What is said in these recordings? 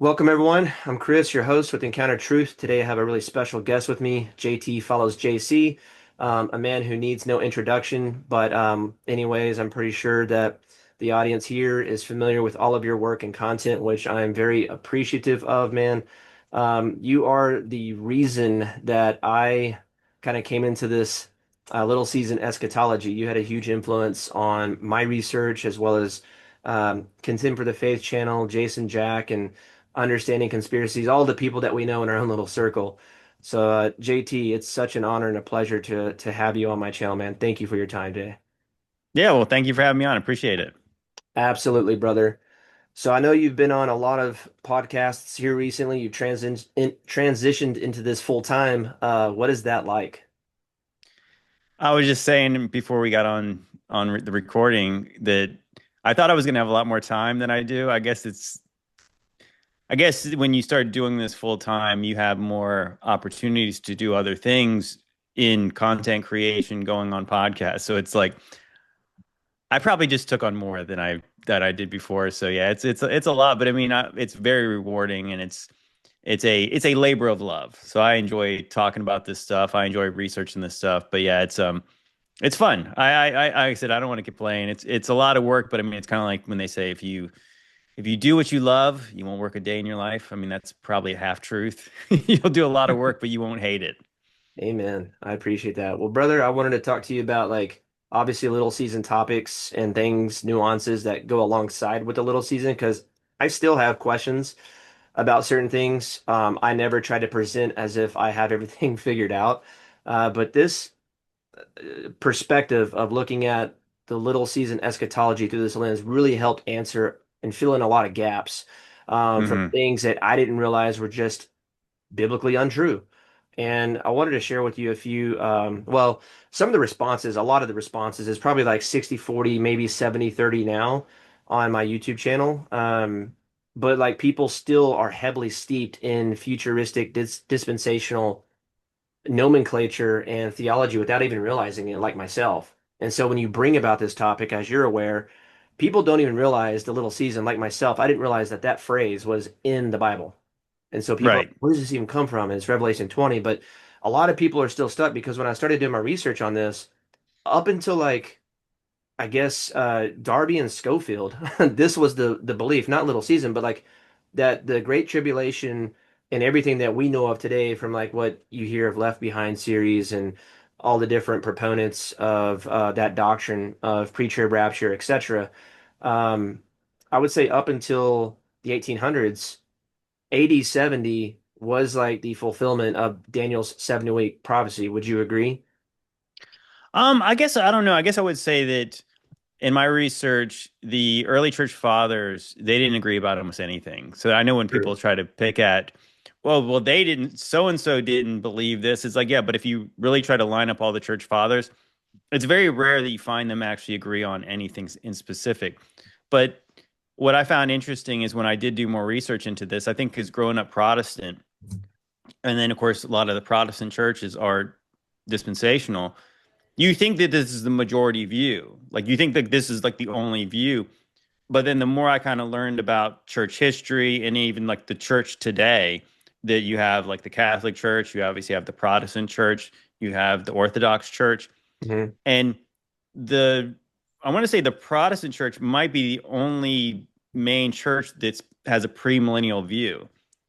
Welcome, everyone. I'm Chris, your host with Encounter Truth. Today, I have a really special guest with me. JT follows JC, a man who needs no introduction. Anyways, I'm pretty sure that the audience here is familiar with all of your work and content, which I'm very appreciative of, man. You are the reason that I kind of came into this little season eschatology. You had a huge influence on my research as well as Contend for the Faith channel, Jason Jack, and understanding conspiracies, all the people that we know in our own little circle. JT, it's such an honor and a pleasure to have you on my channel, man. Thank you for your time today. Yeah, well, thank you for having me on. Appreciate it. Absolutely, brother. So I know you've been on a lot of podcasts here recently. You've transitioned into this full time. What is that like? I was just saying before we got on the recording that I thought I was going to have a lot more time than I do. I guess when you start doing this full time, you have more opportunities to do other things in content creation, going on podcasts. So it's like I probably just took on more than I did before. So yeah, it's a lot, but I mean, it's very rewarding and it's a labor of love. So I enjoy talking about this stuff. I enjoy researching this stuff. But yeah, it's fun. Like I said, I don't want to complain. It's a lot of work, but I mean, it's kind of like when they say if you do what you love, you won't work a day in your life. I mean, that's probably a half truth. You'll do a lot of work, but you won't hate it. Amen. I appreciate that. Well, brother, I wanted to talk to you about like obviously little season topics and things, nuances that go alongside with the little season because I still have questions about certain things. I never try to present as if I have everything figured out. But this perspective of looking at the little season eschatology through this lens really helped answer and fill in a lot of gaps from Hmm. things that I didn't realize were just biblically untrue. And I wanted to share with you a few, some of the responses, a lot of the responses is probably like 60-40, maybe 70-30 now on my YouTube channel. But like people still are heavily steeped in futuristic dispensational nomenclature and theology without even realizing it, like myself. And so when you bring about this topic, as you're aware, people don't even realize the little season, like myself. I didn't realize that that phrase was in the Bible. And so people are like, Right. where does this even come from? And it's Revelation 20. But a lot of people are still stuck because when I started doing my research on this, up until like I guess Darby and Schofield, this was the belief, not Little Season, but like that the Great Tribulation and everything that we know of today, from like what you hear of Left Behind series and all the different proponents of that doctrine of pre-trib rapture, etc. Um, I would say up until the 1800s, AD 70 was like the fulfillment of Daniel's 70-week prophecy. Would you agree? I guess I don't know. I guess I would say that in my research, the early church fathers, they didn't agree about almost anything. So I know when True. people try to pick at, well, they didn't, so and so didn't believe this. It's like, yeah, but if you really try to line up all the church fathers, it's very rare that you find them actually agree on anything in specific. But what I found interesting is when I did do more research into this, I think because growing up Protestant, and then of course a lot of the Protestant churches are dispensational, you think that this is the majority view. Like you think that this is like the only view. But then the more I kind of learned about church history and even like the church today, that you have like the Catholic Church, you obviously have the Protestant Church, you have the Orthodox Church, Hmm. and the I want to say the Protestant Church might be the only main church that has a premillennial view,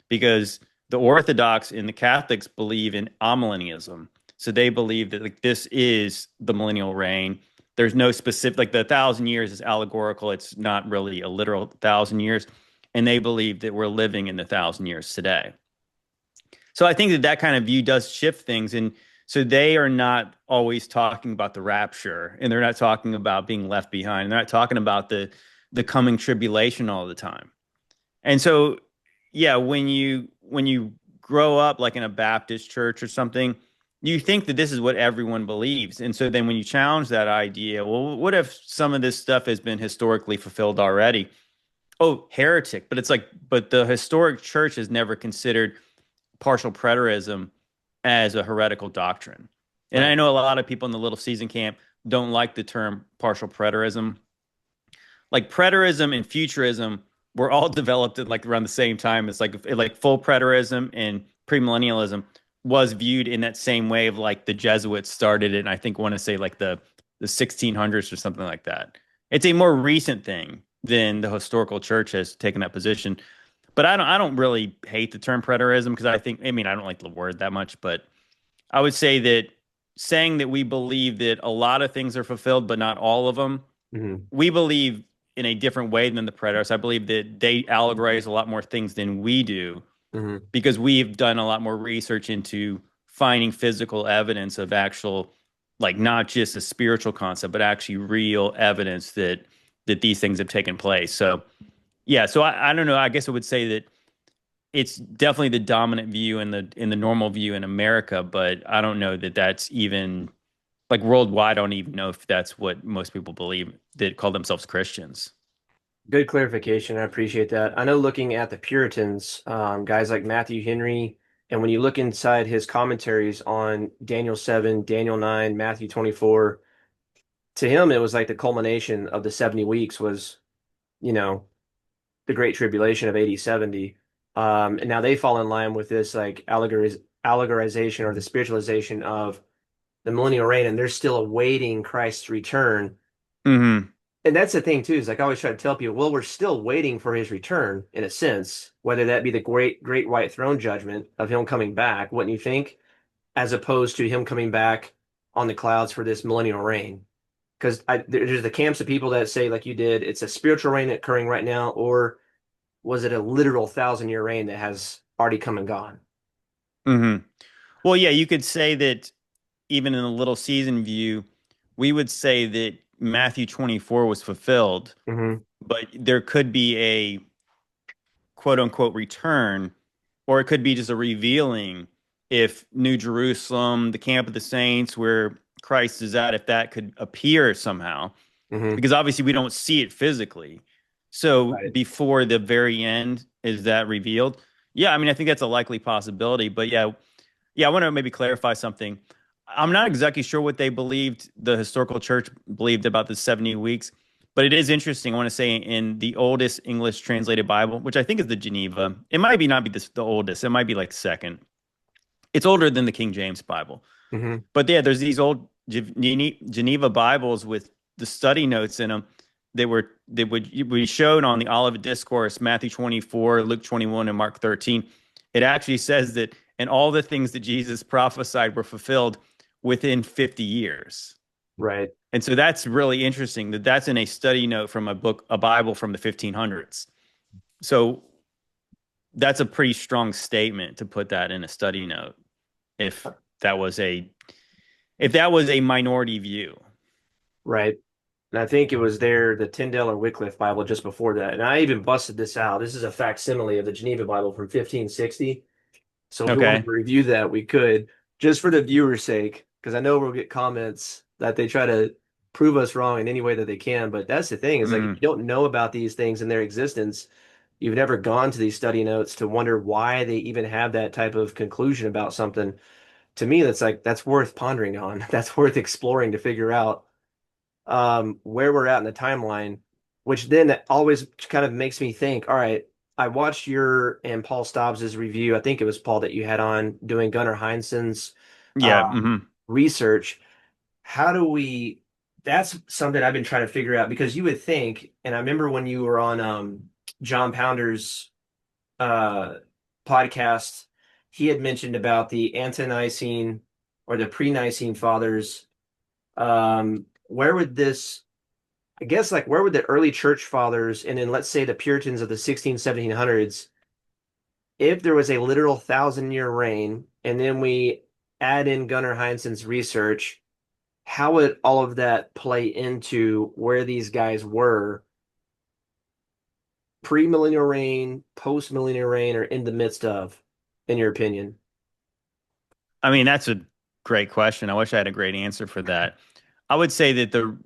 because the Orthodox and the Catholics believe in amillennialism. So they believe that like this is the millennial reign. There's no specific, like the 1,000 years is allegorical. It's not really a literal 1,000 years. And they believe that we're living in the 1,000 years today. So I think that that kind of view does shift things. And so they are not always talking about the rapture, and they're not talking about being left behind. They're not talking about the coming tribulation all the time. And so, yeah, when you grow up like in a Baptist church or something, you think that this is what everyone believes. And so then when you challenge that idea, well, what if some of this stuff has been historically fulfilled already? Oh, heretic. But it's like, but the historic church has never considered partial preterism as a heretical doctrine. And I Right. know a lot of people in the little season camp don't like the term partial preterism. Like preterism and futurism were all developed at like around the same time. It's like full preterism and premillennialism was viewed in that same way of like the Jesuits started it, and I think want to say like the 1600s or something like that. It's a more recent thing than the historical church has taken that position. But I don't really hate the term preterism because I mean I don't like the word that much, but I would say that saying that we believe that a lot of things are fulfilled, but not all of them, Hmm. we believe in a different way than the preterists. I believe that they allegorize a lot more things than we do Hmm. because we've done a lot more research into finding physical evidence of actual, like not just a spiritual concept, but actually real evidence that these things have taken place. So yeah, so I don't know. I guess I would say that it's definitely the dominant view in the normal view in America, but I don't know that that's even like worldwide. I don't even know if that's what most people believe that call themselves Christians. Good clarification. I appreciate that. I know looking at the Puritans, guys like Matthew Henry, and when you look inside his commentaries on Daniel 7, Daniel 9, Matthew 24, to him it was like the culmination of the 70 weeks was, you know, the Great Tribulation of AD 70. And now they fall in line with this like allegorization or the spiritualization of the millennial reign, and they're still awaiting Christ's return. Hmm. And that's the thing too, is like I always try to tell people, well, we're still waiting for his return in a sense, whether that be the great white throne judgment of him coming back, wouldn't you think? As opposed to him coming back on the clouds for this millennial reign. Because there's the camps of people that say, like you did, it's a spiritual reign occurring right now, or was it a literal 1,000 year reign that has already come and gone? Hmm. Well, yeah, you could say that even in the little season view, we would say that Matthew 24 was fulfilled, Hmm. but there could be a quote unquote return, or it could be just a revealing if New Jerusalem, the camp of the saints, where Christ is at, if that could appear somehow, Hmm. because obviously we don't see it physically. So Right. before the very end, is that revealed? Yeah, I mean, I think that's a likely possibility. But yeah, yeah, I want to maybe clarify something. I'm not exactly sure what they believed, the historical church believed about the 70 weeks, but it is interesting. I want to say in the oldest English translated Bible, which I think is the Geneva, it might be not be the oldest, it might be like second. It's older than the King James Bible. Hmm. But yeah, there's these old Geneva Bibles with the study notes in them that would be shown on the Olivet Discourse, Matthew 24, Luke 21, and Mark 13. It actually says that and all the things that Jesus prophesied were fulfilled within 50 years. Right. And so that's really interesting that that's in a study note from a Bible from the 1500s. So that's a pretty strong statement to put that in a study note if that was a minority view. Right. And I think it was there, the Tyndale or Wycliffe Bible just before that. And I even busted this out. This is a facsimile of the Geneva Bible from 1560. So if we wanted Okay. to review that, we could, just for the viewer's sake, because I know we'll get comments that they try to prove us wrong in any way that they can. But that's the thing, is like if you Mm, don't know about these things and their existence, you've never gone to these study notes to wonder why they even have that type of conclusion about something. To me, that's like that's worth pondering on. That's worth exploring to figure out where we're at in the timeline, which then always kind of makes me think, all right, I watched your and Paul Stobbs's review. I think it was Paul that you had on doing Gunnar Heinsohn's yeah. um, research. How do we, that's something I've been trying to figure out because you would think, and I remember when you were on John Pounder's uh, podcast, he had mentioned about the ante-Nicene or the pre-Nicene fathers. Where would this I guess like where would the early church fathers and then let's say the Puritans of the 16, 1700s, if there was a literal 1,000 year reign, and then we add in Gunnar Heinsohn's research, how would all of that play into where these guys were pre-millennial reign, post-millennial reign, or in the midst of, in your opinion? I mean, that's a great question. I wish I had a great answer for that. I would say that the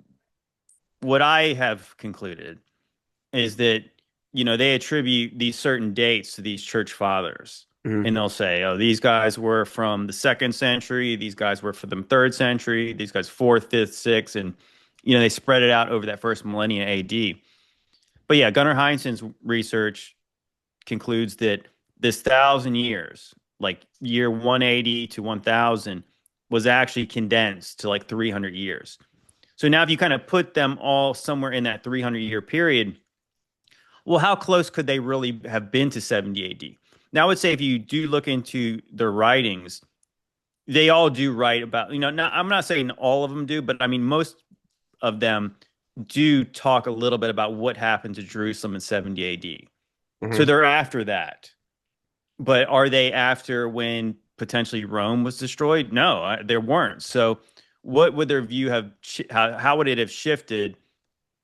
what I have concluded is that they attribute these certain dates to these church fathers, Hmm. and they'll say, "Oh, these guys were from the second century. These guys were from the third century. These guys fourth, fifth, sixth," and they spread it out over that first millennia A.D. But yeah, Gunnar Heinsohn's research concludes that this 1,000 years, like year 180 to 1,000, was actually condensed to like 300 years. So now, if you kind of put them all somewhere in that 300-year period, well, how close could they really have been to 70 AD? Now, I would say if you do look into their writings, they all do write about, I'm not saying all of them do, but I mean, most of them do talk a little bit about what happened to Jerusalem in 70 AD. So Hmm. they're after that. But are they after when potentially Rome was destroyed? No, there weren't. So what would their view have, how would it have shifted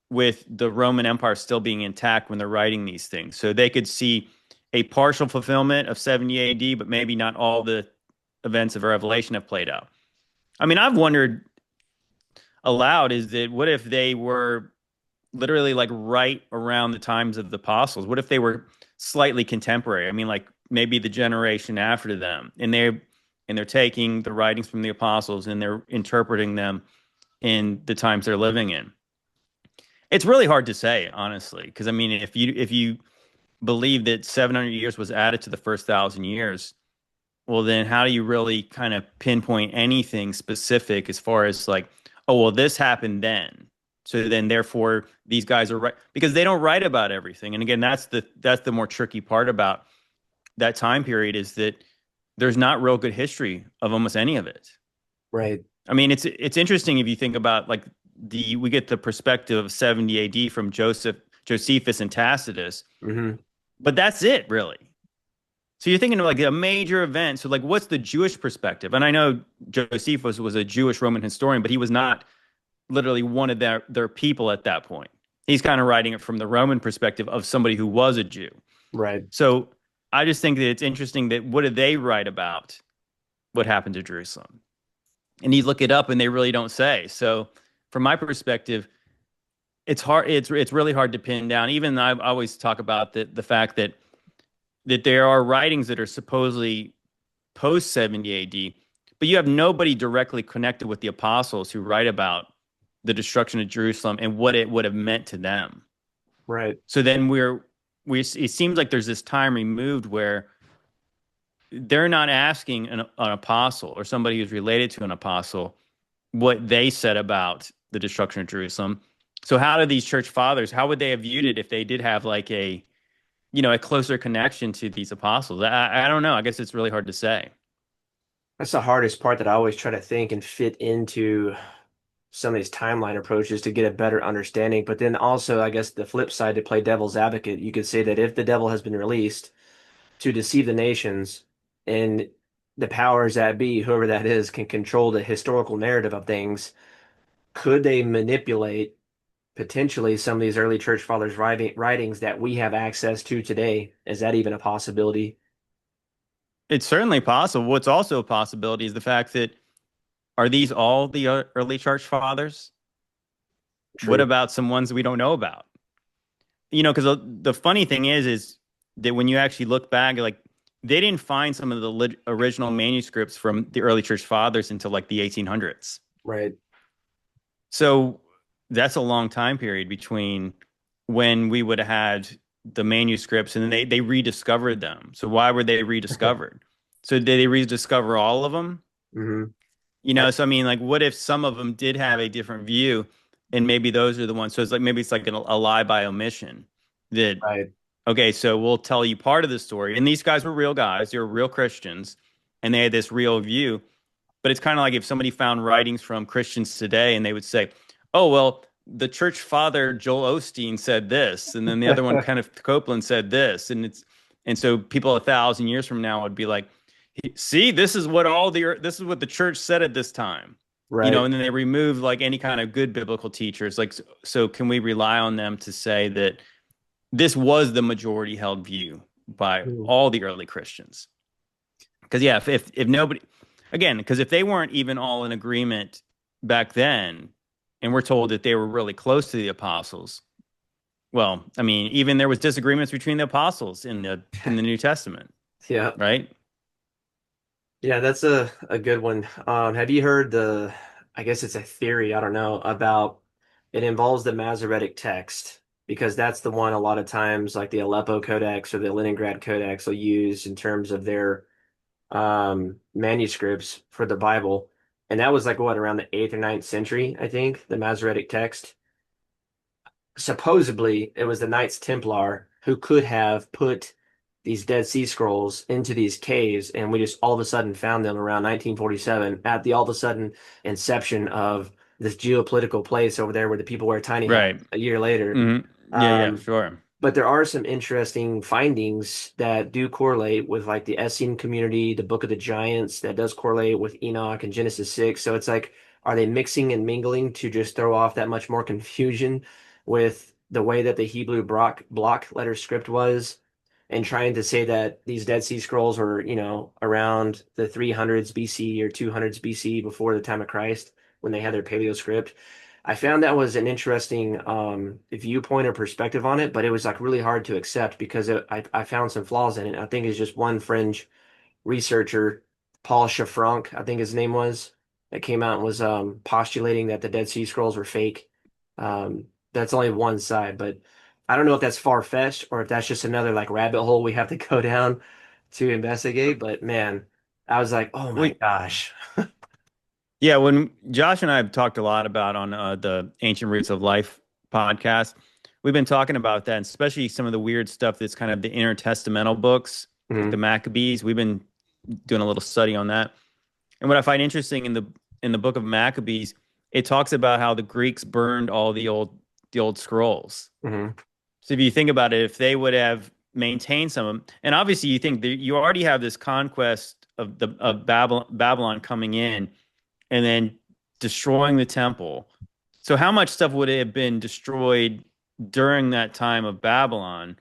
with the Roman Empire still being intact when they're writing these things? So they could see a partial fulfillment of 70 AD, but maybe not all the events of Revelation have played out. I mean, I've wondered aloud, is that what if they were literally like right around the times of the apostles? What if they were slightly contemporary? I mean, like maybe the generation after them, and they're taking the writings from the apostles and they're interpreting them in the times they're living in. It's really hard to say, honestly, because I mean, if you believe that 700 years was added to the first 1,000 years, well, then how do you really kind of pinpoint anything specific as far as like, oh, well, this happened then. So then therefore these guys are right because they don't write about everything. And again, that's the more tricky part about that time period is that there's not real good history of almost any of it. Right. I mean, it's interesting if you think about like the we get the perspective of 70 AD from Josephus and Tacitus, Hmm. but that's it really. So you're thinking of like a major event. So like, what's the Jewish perspective? And I know Josephus was a Jewish Roman historian, but he was not literally one of their people at that point. He's kind of writing it from the Roman perspective of somebody who was a Jew. Right. So I just think that it's interesting that what did they write about what happened to Jerusalem? And you look it up and they really don't say. So from my perspective, it's hard. It's really hard to pin down. Even I always talk about the fact that there are writings that are supposedly post 70 AD, but you have nobody directly connected with the apostles who write about the destruction of Jerusalem and what it would have meant to them. Right. So then it seems like there's this time removed where they're not asking an apostle or somebody who's related to an apostle what they said about the destruction of Jerusalem. So how do these church fathers, how would they have viewed it if they did have like a closer connection to these apostles? I don't know. I guess it's really hard to say. That's the hardest part that I always try to think and fit into some of these timeline approaches to get a better understanding. But then also, I guess the flip side to play devil's advocate, you could say that if the devil has been released to deceive the nations and the powers that be, whoever that is, can control the historical narrative of things, could they manipulate potentially some of these early church fathers' writings that we have access to today? Is that even a possibility? It's certainly possible. What's also a possibility is the fact that are these all the early church fathers? What True. about some ones we don't know about? Because the funny thing is that when you actually look back, like they didn't find some of the original manuscripts from the early church fathers until like the 1800s. Right. So that's a long time period between when we would have had the manuscripts and then they rediscovered them. So why were they rediscovered? So did they rediscover all of them? Hmm. So I mean, like, what if some of them did have a different view, and maybe those are the ones? So it's like maybe it's like a lie by omission. That Right. okay, so we'll tell you part of the story, and these guys were real guys; they were real Christians, and they had this real view. But it's kind of like if somebody found writings from Christians today, and they would say, "Oh, well, the church father Joel Osteen said this, and then the other one, Kenneth Copeland, said this," and so people 1,000 years from now would be like, see, this is what the church said at this time. Right. And then they remove like any kind of good biblical teachers. Like, so can we rely on them to say that this was the majority held view by Mm. all the early Christians? Because yeah, if nobody, again, because if they weren't even all in agreement back then, and we're told that they were really close to the apostles, well, I mean, even there was disagreements between the apostles in the New Testament, Yeah. right? Yeah, that's a good one. Have you heard I guess it's a theory, I don't know, about it involves the Masoretic text. because that's the one a lot of times like the Aleppo Codex or the Leningrad Codex will use in terms of their manuscripts for the Bible. And that was like what, around the 8th or 9th century, I think, the Masoretic text. Supposedly it was the Knights Templar who could have put these Dead Sea Scrolls into these caves, and we just all of a sudden found them around 1947 at the all of a sudden inception of this geopolitical place over there where the people wear tiny hats Right. a year later. Hmm. Yeah, yeah, Um, sure. but there are some interesting findings that do correlate with like the Essene community, the Book of the Giants, that does correlate with Enoch and Genesis 6. So it's like, are they mixing and mingling to just throw off that much more confusion with the way that the Hebrew block letter script was, and trying to say that these Dead Sea Scrolls were, around the 300s BC or 200s BC before the time of Christ when they had their Paleo script. I found that was an interesting viewpoint or perspective on it, but it was like really hard to accept because I found some flaws in it. I think it's just one fringe researcher, Paul Shafranc, I think his name was, that came out and was postulating that the Dead Sea Scrolls were fake. That's only one side, but I don't know if that's far-fetched or if that's just another like rabbit hole we have to go down to investigate. But man, I was like, oh my We, gosh. yeah, when Josh and I have talked a lot about on the Ancient Roots of Life podcast, we've been talking about that, and especially some of the weird stuff that's kind of the intertestamental books, like the Mhm. Maccabees. We've been doing a little study on that. And what I find interesting in the book of Maccabees, it talks about how the Greeks burned all the old scrolls. Mhm. So if you think about it, if they would have maintained some of them, and obviously you think that you already have this conquest of Babylon coming in and then destroying the temple. So how much stuff would have been destroyed during that time of Babylon?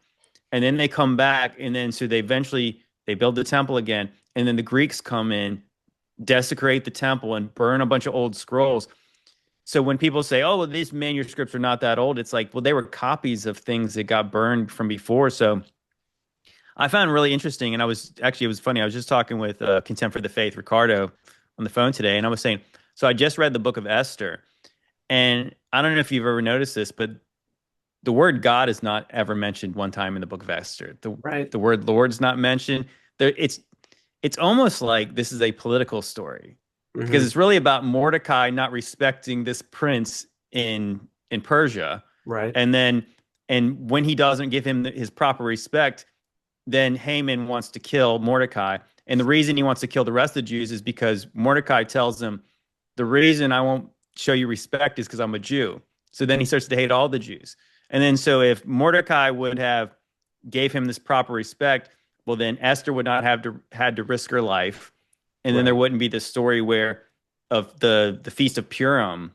And then they come back, and then so they build the temple again, and then the Greeks come in, desecrate the temple, and burn a bunch of old scrolls. So when people say, "Oh, well, these manuscripts are not that old," it's like, well, they were copies of things that got burned from before. So I found really interesting, and it was funny. I was just talking with Contempt for the Faith, Ricardo, on the phone today, and I was saying, so I just read the book of Esther, and I don't know if you've ever noticed this, but the word God is not ever mentioned one time in the book of Esther. Right. The word Lord is not mentioned. There, it's almost like this is a political story because Mhm. it's really about Mordecai not respecting this prince in Persia, Right. and then and when he doesn't give him his proper respect, then Haman wants to kill Mordecai. And the reason he wants to kill the rest of the Jews is because Mordecai tells him, the reason I won't show you respect is because I'm a Jew. So then he starts to hate all the Jews. And then so if Mordecai would have gave him this proper respect, well then Esther would not have to had to risk her life. And then there Right. wouldn't be this story where of the Feast of Purim,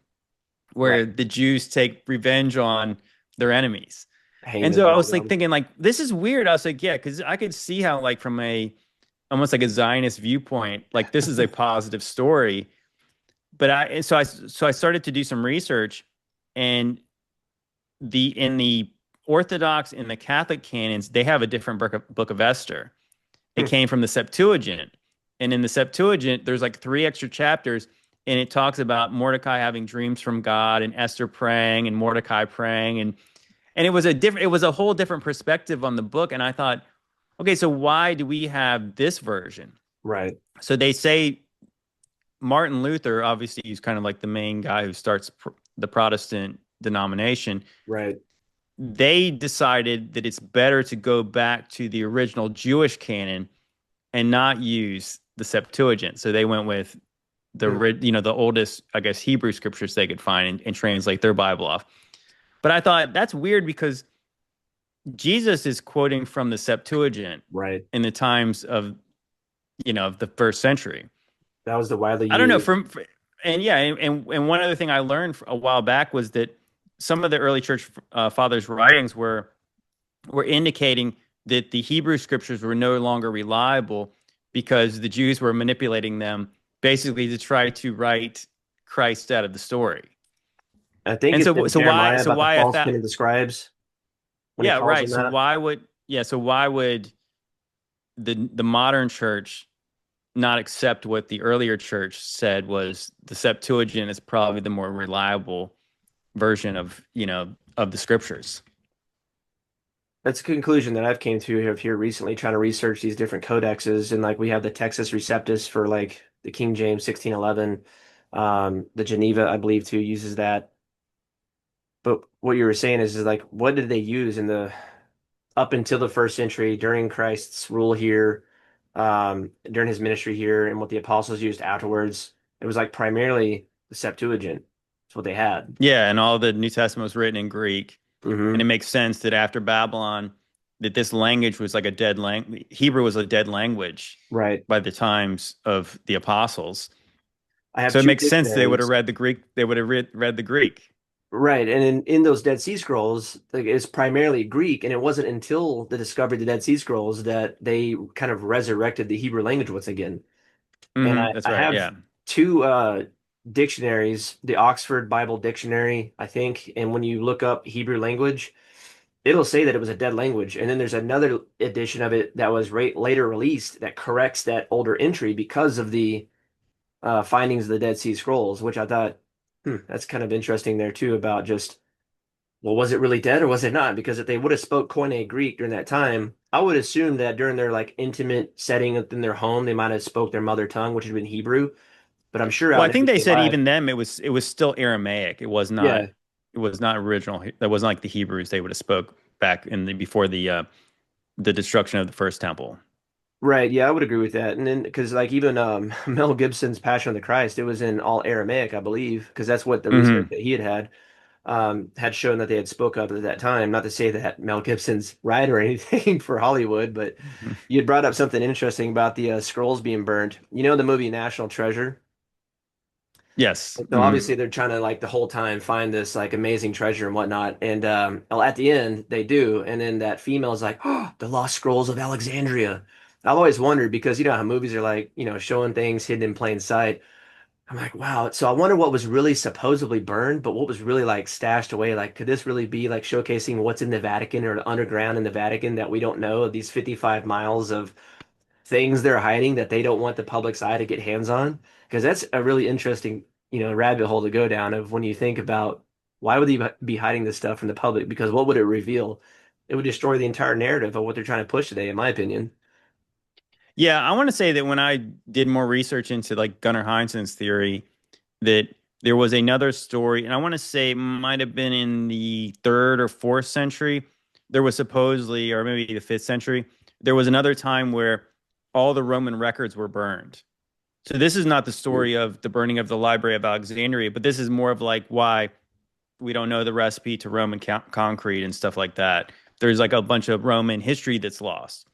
Right. where the Jews take revenge on their enemies. And Haman so I brought was it like on. thinking like this is weird. I was like, yeah, because I could see how like from a almost like a Zionist viewpoint, like this is a positive story. But I started to do some research, and the in the Orthodox and the Catholic canons, they have a different book of Esther. It Hmm. came from the Septuagint. And in the Septuagint, there's like three extra chapters, and it talks about Mordecai having dreams from God and Esther praying and Mordecai praying, and it was a whole different perspective on the book. And I thought, okay, so why do we have this version? Right. So they say Martin Luther, obviously, he's kind of like the main guy who starts the Protestant denomination. Right. They decided that it's better to go back to the original Jewish canon and not use the Septuagint. So they went with Hmm. the oldest, I guess, Hebrew scriptures they could find and translate their Bible off. But I thought that's weird because Jesus is quoting from the Septuagint Right. in the times of of the first century. That was the widely I don't know used. and yeah, and one other thing I learned a while back was that some of the early church fathers' writings were indicating that the Hebrew scriptures were no longer reliable because the Jews were manipulating them basically to try to write Christ out of the story. I think And it's in Jeremiah so about the why I false king thought of the scribes when he yeah, calls right. them that. So why would the modern church not accept what the earlier church said was the Septuagint is probably the more reliable version of, of the scriptures. That's a conclusion that I've came to here recently, trying to research these different codexes, and like we have the Texas Receptus for like the King James 1611, the Geneva, I believe, too uses that. But what you were saying is like, what did they use in the up until the first century during Christ's rule here, during his ministry here, and what the apostles used afterwards? It was like primarily the Septuagint. That's what they had. Yeah, and all the New Testament was written in Greek, and it Hmm. makes sense that after Babylon, that this language was like a dead language. Hebrew was a dead language Right. by the times of the apostles. I have So it two makes sense they would have dictionaries. read the Greek. They would have read the Greek. Right. And in those Dead Sea Scrolls, like, it's primarily Greek. And it wasn't until the discovery of the Dead Sea Scrolls that they kind of resurrected the Hebrew language once again. And That's I right. have Yeah. two dictionaries, the Oxford Bible Dictionary, I think. And when you look up Hebrew language, it'll say that it was a dead language. And then there's another edition of it that was later released that corrects that older entry because of the findings of the Dead Sea Scrolls, which I thought, that's kind of interesting there too about just, well, was it really dead or was it not? Because if they would have spoke Koine Greek during that time, I would assume that during their like intimate setting in their home, they might have spoke their mother tongue, which had been Hebrew. But I'm sure Well, out I in think they everyday said life, even them it was still Aramaic. yeah, It was not original. That wasn't like the Hebrews they would have spoke back in the before the destruction of the first temple. right, yeah, I would agree with that. And then because like even Mel Gibson's Passion of the Christ, it was in all Aramaic, I believe, because that's what the research Hmm. that he had shown that they had spoke of at that time. Not to say that Mel Gibson's right or anything for Hollywood, but you had brought up something interesting about the scrolls being burned. You know the movie National Treasure? Yes. So Hmm. obviously they're trying to like the whole time find this like amazing treasure and whatnot. And well, at the end they do, and then that female is like, "Oh, the lost scrolls of Alexandria." I've always wondered because you know how movies are like, showing things hidden in plain sight. I'm like, wow. So I wonder what was really supposedly burned, but what was really like stashed away. Like, could this really be like showcasing what's in the Vatican or underground in the Vatican that we don't know of these 55 miles of things they're hiding that they don't want the public's eye to get hands on? Because that's a really interesting, rabbit hole to go down of when you think about why would they be hiding this stuff from the public? Because what would it reveal? It would destroy the entire narrative of what they're trying to push today, in my opinion. Yeah, I want to say that when I did more research into like Gunnar Heinsohn's theory, that there was another story, and I want to say it might have been in the third or fourth century. There was supposedly, or maybe the fifth century, there was another time where all the Roman records were burned. So this is not the story of the burning of the Library of Alexandria, but this is more of like why we don't know the recipe to Roman concrete and stuff like that. There's like a bunch of Roman history that's lost.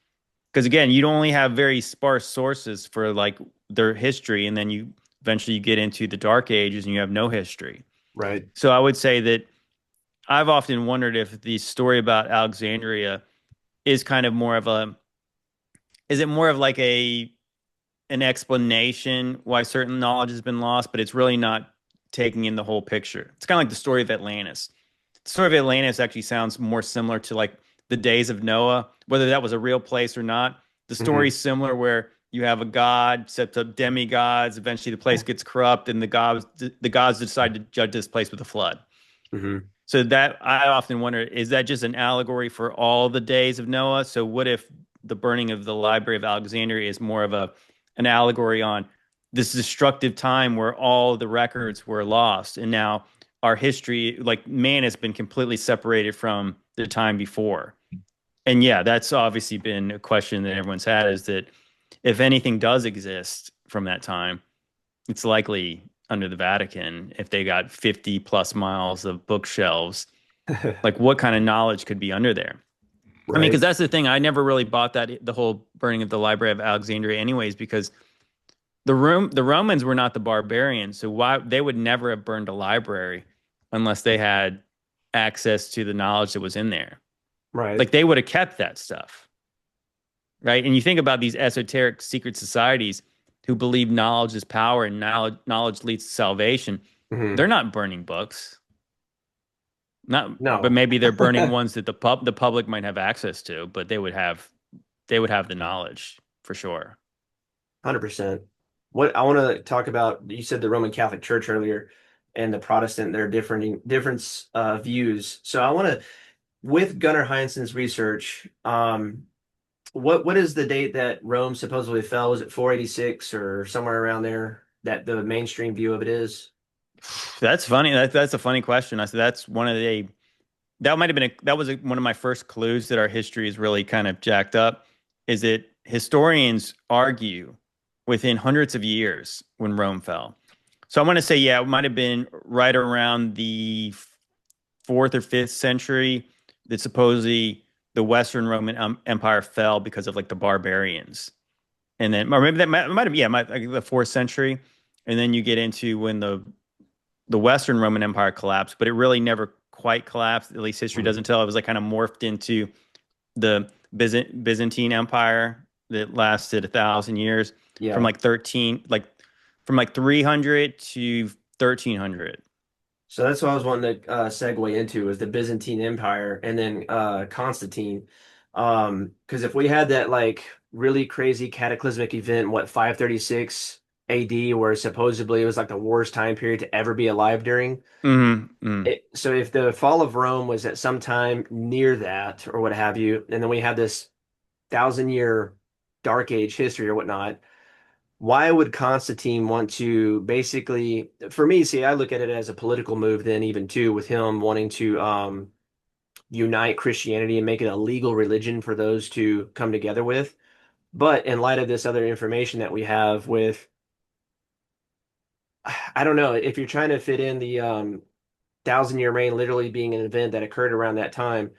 Because again, you only have very sparse sources for like their history, and then you eventually you get into the Dark Ages and you have no history. Right. So I would say that I've often wondered if the story about Alexandria is kind of more of a is it more of like a an explanation why certain knowledge has been lost, but it's really not taking in the whole picture. It's kind of like the story of Atlantis. The story of Atlantis actually sounds more similar to like the days of Noah, whether that was a real place or not. The Hmm. story's similar where you have a god, sets up demigods, eventually the place gets corrupt, and the gods decide to judge this place with a flood. Hmm. So that I often wonder, is that just an allegory for all the days of Noah? So what if the burning of the Library of Alexandria is more of a an allegory on this destructive time where all the records were lost and now our history, like man has been completely separated from the time before. And yeah, that's obviously been a question that everyone's had is that if anything does exist from that time, it's likely under the Vatican if they got 50 plus miles of bookshelves, like what kind of knowledge could be under there? I mean, Right. because that's the thing. I never really bought that the whole burning of the Library of Alexandria, anyways, because the Romans were not the barbarians, so why they would never have burned a library unless they had access to the knowledge that was in there. Right. Like they would have kept that stuff, right? And you think about these esoteric secret societies who believe knowledge is power and knowledge leads to salvation. Hmm. They're not burning books. Not, but No. maybe they're burning ones that the public might have access to, but they would have the knowledge for sure. 100%. What I want to talk about, you said the Roman Catholic Church earlier and the Protestant, their different views. So I want to with Gunnar Heinsohn's research, what is the date that Rome supposedly fell? Was it 486 or somewhere around there that the mainstream view of it is? That's funny. That's a funny question. I said that's one of the that might have been one of my first clues that our history is really kind of jacked up. Is that historians argue within hundreds of years when Rome fell. So I want to say, yeah, it might have been right around the fourth or fifth century that supposedly the Western Roman Empire fell because of like the barbarians, and then or maybe that might have like the fourth century, and then you get into when the Western Roman Empire collapsed, but it really never quite collapsed. At least history Mhm. doesn't tell. It was like kind of morphed into the Byzantine Empire that lasted 1,000 years from Yeah. like 13, like from like 300 to 1300. So that's what I was wanting to segue into is the Byzantine Empire and then Constantine. Because if we had that like really crazy cataclysmic event, what, 536 AD, where supposedly it was like the worst time period to ever be alive during. Mm-hmm. So if the fall of Rome was at some time near that or what have you, and then we have this 1,000 year dark age history or whatnot, why would Constantine want to basically, for me, see, I look at it as a political move then even too, with him wanting to unite Christianity and make it a legal religion for those to come together with. But in light of this other information that we have with, I don't know, if you're trying to fit in the 1,000 year reign literally being an event that occurred around that time,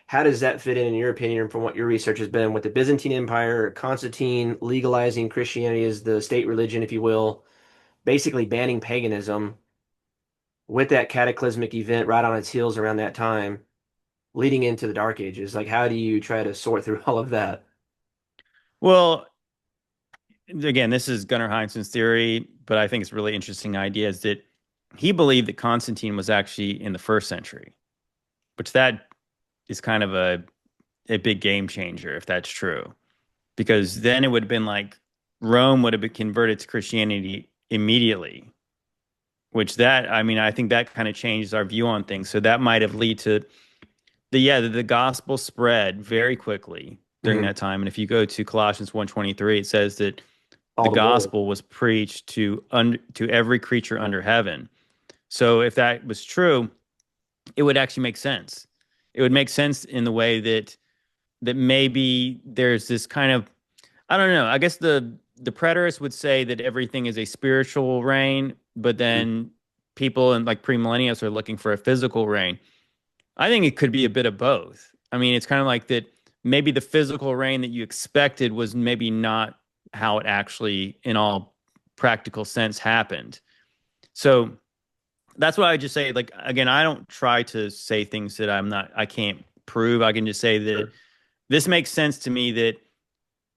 how does that fit in your opinion, from what your research has been with the Byzantine Empire, Constantine legalizing Christianity as the state religion, if you will, basically banning paganism with that cataclysmic event right on its heels around that time, leading into the Dark Ages? Like, how do you try to sort through all of that? Well, again, this is Gunnar Heinsohn's theory, but I think it's a really interesting idea is that he believed that Constantine was actually in the first century, which that is kind of a big game changer if that's true. Because then it would have been like Rome would have been converted to Christianity immediately, which that, I mean, I think that kind of changes our view on things. So that might have led to the gospel spread very quickly during Hmm. that time. And if you go to Colossians 1:23, it says that the All the world. gospel was preached to every creature under heaven. So if that was true, it would actually make sense. It would make sense in the way that maybe there's this kind of, I don't know. I guess the preterists would say that everything is a spiritual reign, but Mhm. then people and like premillennialists are looking for a physical reign. I think it could be a bit of both. I mean, it's kind of like that maybe the physical reign that you expected was maybe not how it actually, in all practical sense, happened. So that's why I just say, like, again, I don't try to say things that I can't prove. I can just say that Sure. this makes sense to me that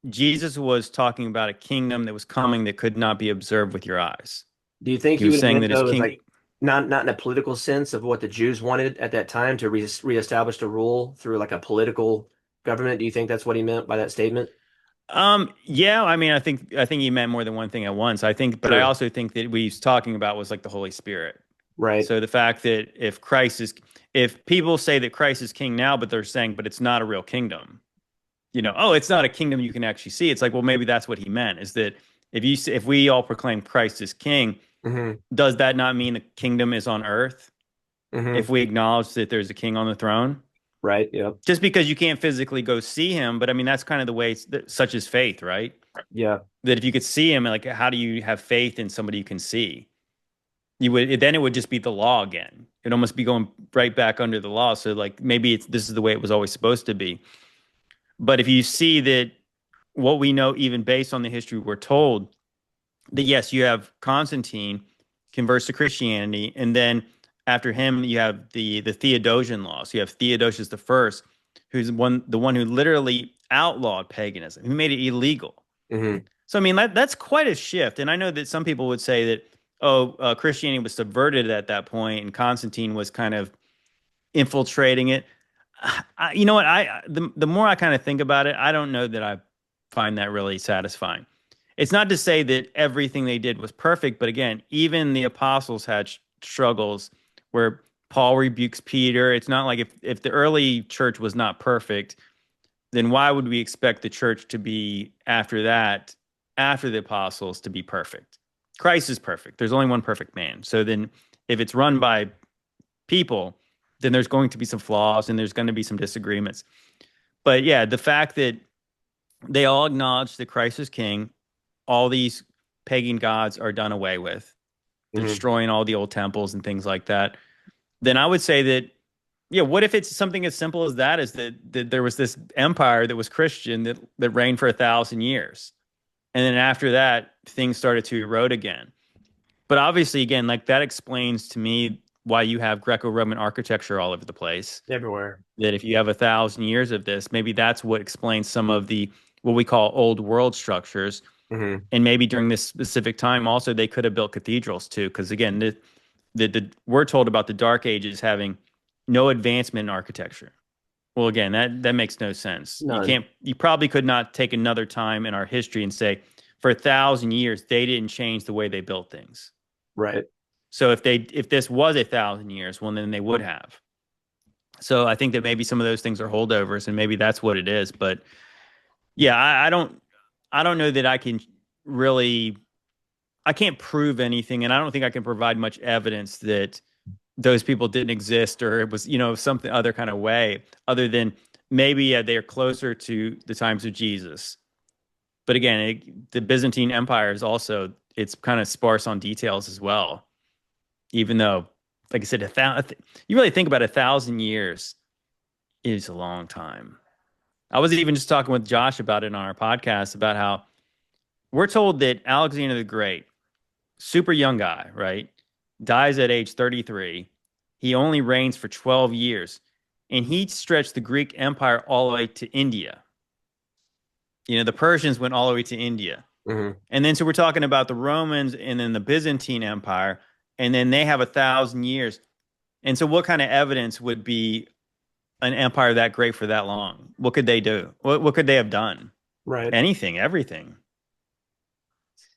Jesus was talking about a kingdom that was coming that could not be observed with your eyes. Do you think He he was would have saying meant that his though as king. like not in a political sense of what the Jews wanted at that time to reestablish the rule through like a political government? Do you think that's what he meant by that statement? Yeah, I mean, I think he meant more than one thing at once. I think, but I Sure. also think that what he's talking about was like the Holy Spirit. Right. So the fact that if people say that Christ is king now, but they're saying, but it's not a real kingdom, oh, it's not a kingdom you can actually see. It's like, well, maybe that's what he meant is that if we all proclaim Christ as king, Hmm. does that not mean the kingdom is on earth? Hmm. If we acknowledge that there's a king on the throne, Right. Yep. just because you can't physically go see him, but I mean, that's kind of the way, such as faith, right? Yeah. That if you could see him, like, how do you have faith in somebody you can see? Then it would just be the law again. It'd almost be going right back under the law. So like maybe this is the way it was always supposed to be. But if you see that what we know, even based on the history we're told, that yes, you have Constantine converts to Christianity, and then after him you have the Theodosian law. So you have Theodosius the First, who's the one who literally outlawed paganism, who made it illegal. Hmm. So I mean that's quite a shift. And I know that some people would say that Christianity was subverted at that point, and Constantine was kind of infiltrating it. You know what? The more I kind of think about it, I don't know that I find that really satisfying. It's not to say that everything they did was perfect, but again, even the apostles had struggles where Paul rebukes Peter. It's not like if the early church was not perfect, then why would we expect the church to be after that, after the apostles, to be perfect? Christ is perfect. There's only one perfect man. So then if it's run by people, then there's going to be some flaws and there's going to be some disagreements. But yeah, the fact that they all acknowledge that Christ is king, all these pagan gods are done away with, Hmm. destroying all the old temples and things like that, then I would say that, yeah, what if it's something as simple as that, is that there was this empire that was Christian that reigned for 1,000 years. And then after that, things started to erode again. But obviously, again, like that explains to me why you have Greco-Roman architecture all over the place. Everywhere. That if you have 1,000 years of this, maybe that's what explains some of the what we call old world structures. Hmm. And maybe during this specific time, also they could have built cathedrals too, because again, we're told about the Dark Ages having no advancement in architecture. Well, again, that makes no sense. None. You probably could not take another time in our history and say for 1,000 years they didn't change the way they built things. Right. So if this was 1,000 years, well, then they would have. So I think that maybe some of those things are holdovers, and maybe that's what it is. But yeah, I don't know that I can really, I can't prove anything, and I don't think I can provide much evidence that those people didn't exist or it was, something other kind of way, other than maybe they're closer to the times of Jesus. But again, the Byzantine Empire is also, it's kind of sparse on details as well, even though, like I said, you really think about 1,000 years is a long time. I was even just talking with Josh about it on our podcast about how we're told that Alexander the Great, super young guy, right? Dies at age 33. He only reigns for 12 years. And he stretched the Greek Empire all the way to India. The Persians went all the way to India. Hmm. And then so we're talking about the Romans and then the Byzantine Empire. And then they have 1,000 years. And so what kind of evidence would be an empire that great for that long? What could they do? What could they have done? Right. Anything, everything.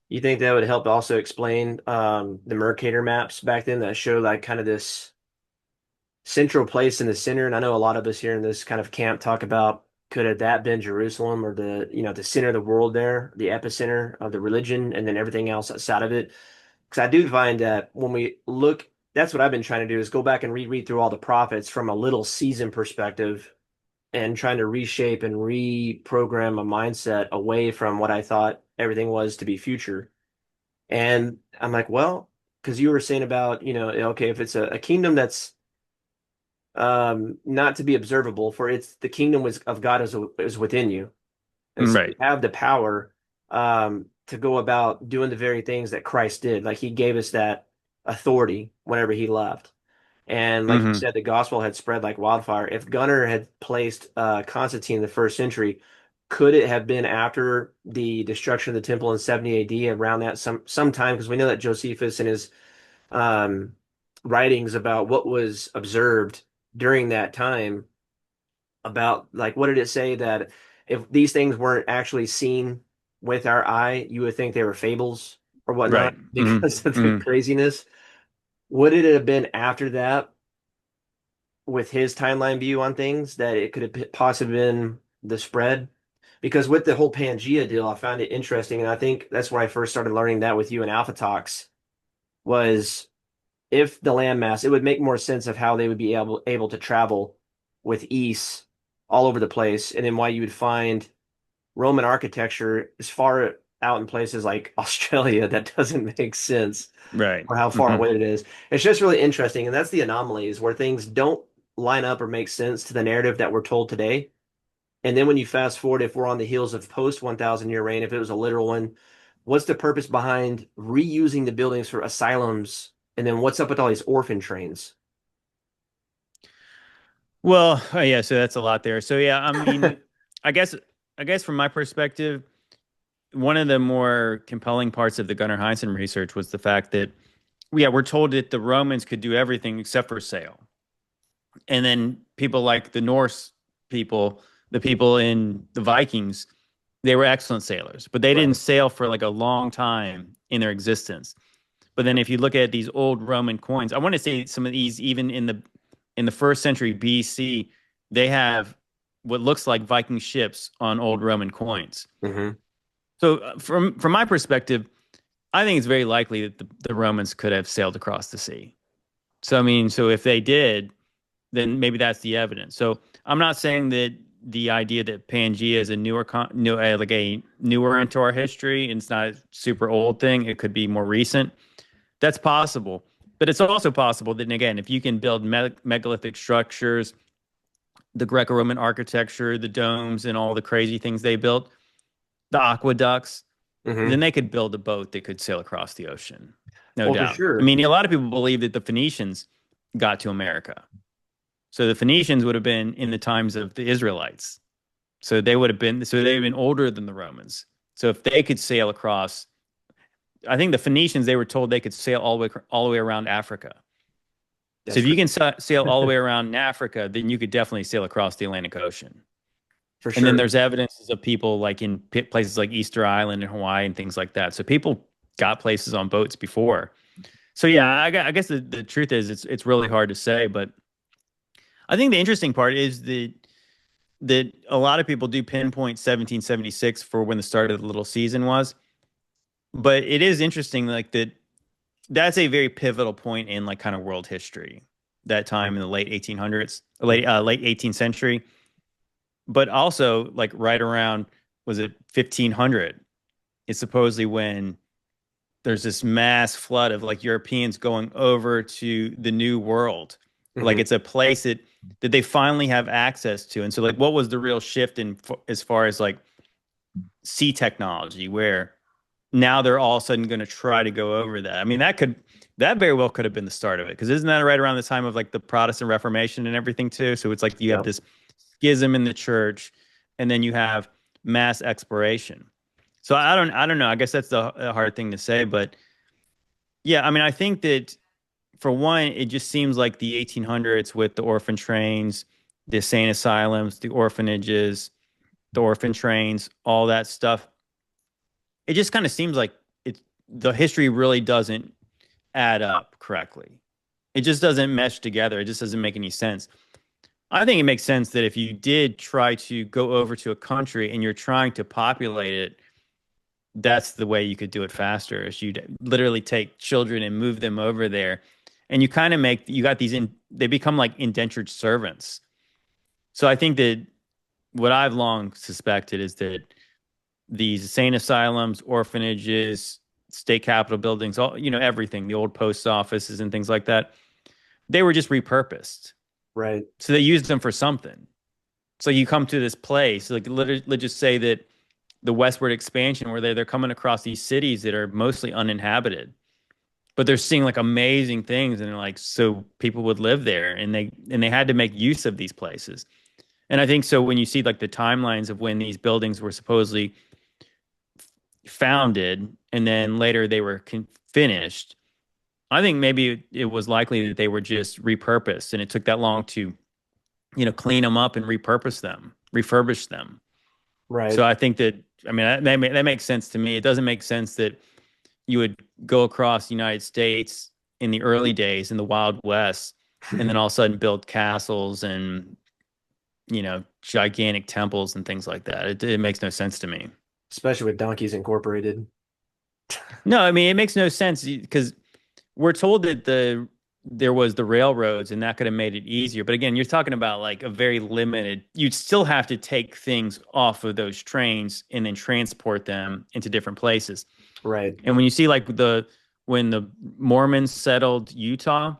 You think that would help also explain the Mercator maps back then that show like kind of this central place in the center? And I know a lot of us here in this kind of camp talk about could have that been Jerusalem or the center of the world there, the epicenter of the religion, and then everything else outside of it. Because I do find that when we look, that's what I've been trying to do is go back and reread through all the prophets from a little season perspective and trying to reshape and reprogram a mindset away from what I thought everything was to be future. And I'm like, well, because you were saying about, okay, if it's a kingdom that's not to be observable, for it's the kingdom was of God is within you. And so you Right. have the power to go about doing the very things that Christ did. Like he gave us that authority whenever he left. And like you Hmm. said, the gospel had spread like wildfire. If Gunnar had placed Constantine in the first century, could it have been after the destruction of the temple in 70 AD, around that sometime? Because we know that Josephus in his um, writings about what was observed during that time, about like what did it say that if these things weren't actually seen with our eye, you would think they were fables or Right. whatnot Hmm. because of the Hmm. craziness. Would it have been after that with his timeline view on things that it could have possibly been the spread? Because with the whole Pangea deal, I found it interesting, and I think that's where I first started learning that with you and Alpha Talks was if the landmass, it would make more sense of how they would be able to travel with ease all over the place, and then why you would find Roman architecture as far out in places like Australia that doesn't make sense Right. for how far Hmm. away it is. It's just really interesting, and that's the anomalies where things don't line up or make sense to the narrative that we're told today. And then when you fast forward, if we're on the heels of post 1,000 year reign, if it was a literal one, what's the purpose behind reusing the buildings for asylums? And then what's up with all these orphan trains? Well, yeah, so that's a lot there. So yeah, I mean, I guess I guess from my perspective, one of the more compelling parts of the Gunnar Heinsohn research was the fact that yeah, we're told that the Romans could do everything except for sail. And then people like the Norse people, the people in the Vikings, they were excellent sailors, but they didn't Right. sail for like a long time in their existence. But then if you look at these old Roman coins, I want to say some of these even in the first century BC, they have what looks like Viking ships on old Roman coins. Hmm. So from my perspective, I think it's very likely that the Romans could have sailed across the sea. So I mean, so if they did, then maybe that's the evidence. So I'm not saying that the idea that Pangea is a like a newer into our history and it's not a super old thing. It could be more recent. That's possible. But it's also possible that, again, if you can build megalithic structures, the Greco-Roman architecture, the domes, and all the crazy things they built, the aqueducts, Hmm. then they could build a boat that could sail across the ocean. No Well, for doubt. I sure. mean, a lot of people believe that the Phoenicians got to America. So the Phoenicians would have been in the times of the Israelites. So they've been older than the Romans. So if they could sail across, I think the Phoenicians, they were told they could sail all the way around Africa. So That's if you true. can sail all the way around Africa, then you could definitely sail across the Atlantic Ocean. For And then sure. there's evidences of people like in places like Easter Island and Hawaii and things like that. So people got places on boats before. So yeah, I guess the truth is it's really hard to say, but I think the interesting part is that a lot of people do pinpoint 1776 for when the start of the little season was, but it is interesting like that that's a very pivotal point in like kind of world history. That time in the late 1800s, late 18th century, but also like right around was it 1500? It's supposedly when there's this mass flood of like Europeans going over to the New World. Like Hmm. it's a place that they finally have access to. And so like what was the real shift in as far as like sea technology where now they're all of a sudden going to try to go over that. I mean that very well could have been the start of it because isn't that right around the time of like the Protestant Reformation and everything too? So it's like you have Yep. this schism in the church and then you have mass exploration. So I don't know. I guess that's the hard thing to say, but yeah, I mean, I think that for one, it just seems like the 1800s with the orphan trains, the insane asylums, the orphanages, the orphan trains, all that stuff. It just kind of seems like the history really doesn't add up correctly. It just doesn't mesh together. It just doesn't make any sense. I think it makes sense that if you did try to go over to a country and you're trying to populate it, that's the way you could do it faster is you literally take children and move them over there and you kind of make you got these in they become like indentured servants. So I think that what I've long suspected is that these insane asylums, orphanages, state capitol buildings, all everything, the old post offices and things like that, they were just repurposed. Right. So they used them for something. So you come to this place, like let's just say that the westward expansion where they're coming across these cities that are mostly uninhabited, but they're seeing like amazing things and they're like so people would live there and they had to make use of these places. And I think so when you see like the timelines of when these buildings were supposedly founded and then later they were finished, I think maybe it was likely that they were just repurposed and it took that long to clean them up and repurpose them, refurbish them. Right. So I think that I mean that makes sense to me. It doesn't make sense that you would go across the United States in the early days in the Wild West and then all of a sudden build castles and gigantic temples and things like that. It makes no sense to me. Especially with Donkeys Incorporated. No, I mean it makes no sense because we're told that there was the railroads and that could have made it easier. But again, you're talking about like a very limited, you'd still have to take things off of those trains and then transport them into different places. Right. And when you see like when the Mormons settled Utah,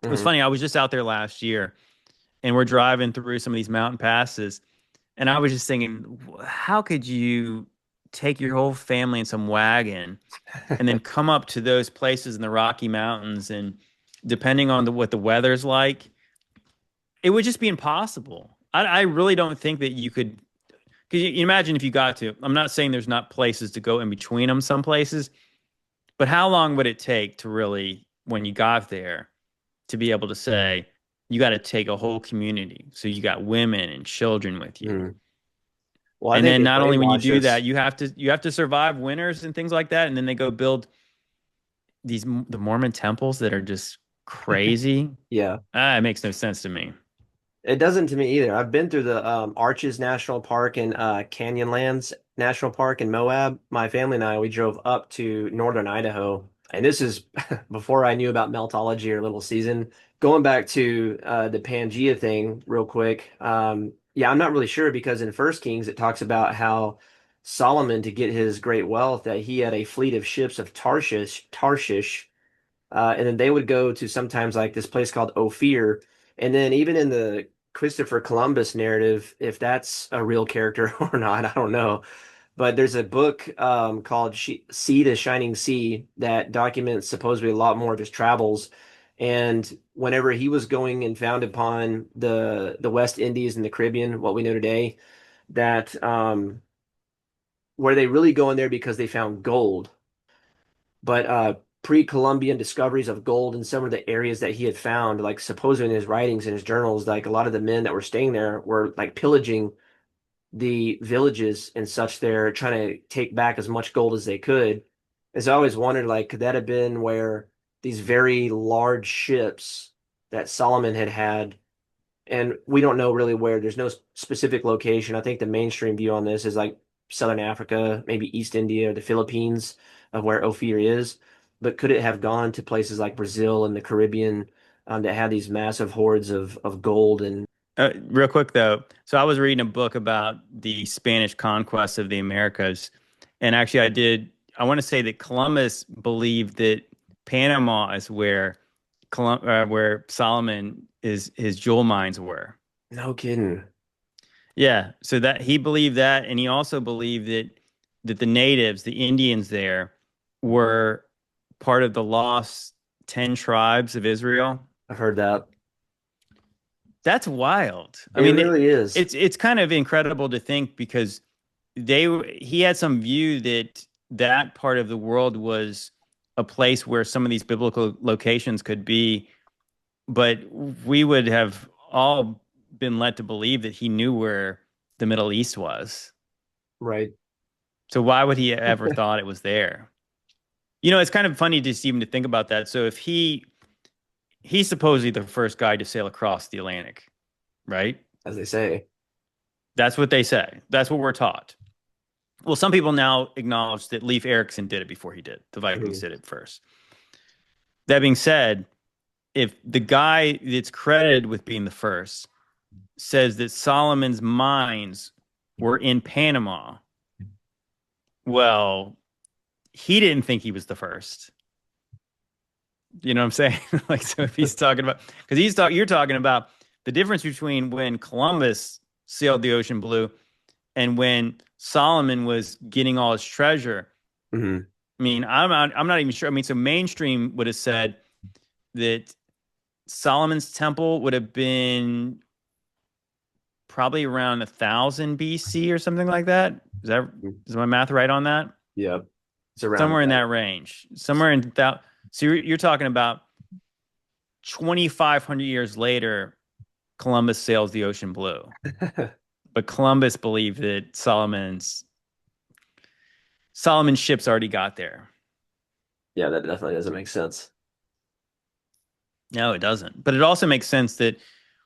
it was Hmm. funny. I was just out there last year and we're driving through some of these mountain passes. And I was just thinking, how could you take your whole family in some wagon and then come up to those places in the Rocky Mountains and depending on what the weather's like, it would just be impossible. I really don't think that you could, because you imagine if you got to, I'm not saying there's not places to go in between them, some places, but how long would it take to really, when you got there, to be able to say, you got to take a whole community. So you got women and children with you. Hmm. Well, I And think then they not only when you brainwash do us. that, you have to survive winters and things like that. And then they go build the Mormon temples that are just crazy. Yeah. It makes no sense to me. It doesn't to me either. I've been through the Arches National Park and Canyonlands National Park in Moab. My family and I, we drove up to northern Idaho, and this is before I knew about meltology or little season. Going back to the Pangea thing real quick. Yeah, I'm not really sure because in First Kings it talks about how Solomon, to get his great wealth, that he had a fleet of ships of Tarshish, and then they would go to sometimes like this place called Ophir. And then even in the Christopher Columbus narrative, if that's a real character or not, I don't know. But there's a book called Sea to Shining Sea that documents supposedly a lot more of his travels. And whenever he was going and found upon the West Indies and the Caribbean, what we know today, that where they really go in there because they found gold, but pre-Columbian discoveries of gold in some of the areas that he had found, like supposedly in his writings and his journals, like a lot of the men that were staying there were like pillaging the villages and such there, trying to take back as much gold as they could. And so I always wondered, like, could that have been where these very large ships that Solomon had, and we don't know really where, there's no specific location. I think the mainstream view on this is like Southern Africa, maybe East India or the Philippines of where Ophir is. But could it have gone to places like Brazil and the Caribbean that had these massive hordes of gold and Real quick though, so I was reading a book about the Spanish conquest of the Americas, and actually, I want to say that Columbus believed that Panama is where where Solomon is his jewel mines were. no kidding. Yeah, so that he believed that, and he also believed that the natives, the Indians there, were part of the lost 10 tribes of Israel. I've heard that. That's wild. I It mean, really is. it's kind of incredible to think because he had some view that that part of the world was a place where some of these biblical locations could be, but we would have all been led to believe that he knew where the Middle East was. Right. So why would he ever thought it was there? You know, it's kind of funny just even to think about that. So if he's supposedly the first guy to sail across the Atlantic, right? As they say. That's what they say. That's what we're taught. Well, some people now acknowledge that Leif Erikson did it before he did. The Vikings Mhm. did it first. That being said, if the guy that's credited with being the first says that Solomon's mines were in Panama, well, he didn't think he was the first. You know what I'm saying? Like, so if he's talking about, because you're talking about the difference between when Columbus sailed the ocean blue and when Solomon was getting all his treasure. Mhm. I mean, I'm not even sure. I mean, so mainstream would have said that Solomon's temple would have been probably around 1,000 BC or something like that. Is my math right on that? Yeah. It's around Somewhere in that. that range. Somewhere in that. So you're talking about 2,500 years later, Columbus sails the ocean blue. But Columbus believed that Solomon's ships already got there. Yeah, that definitely doesn't make sense. No, it doesn't. But it also makes sense that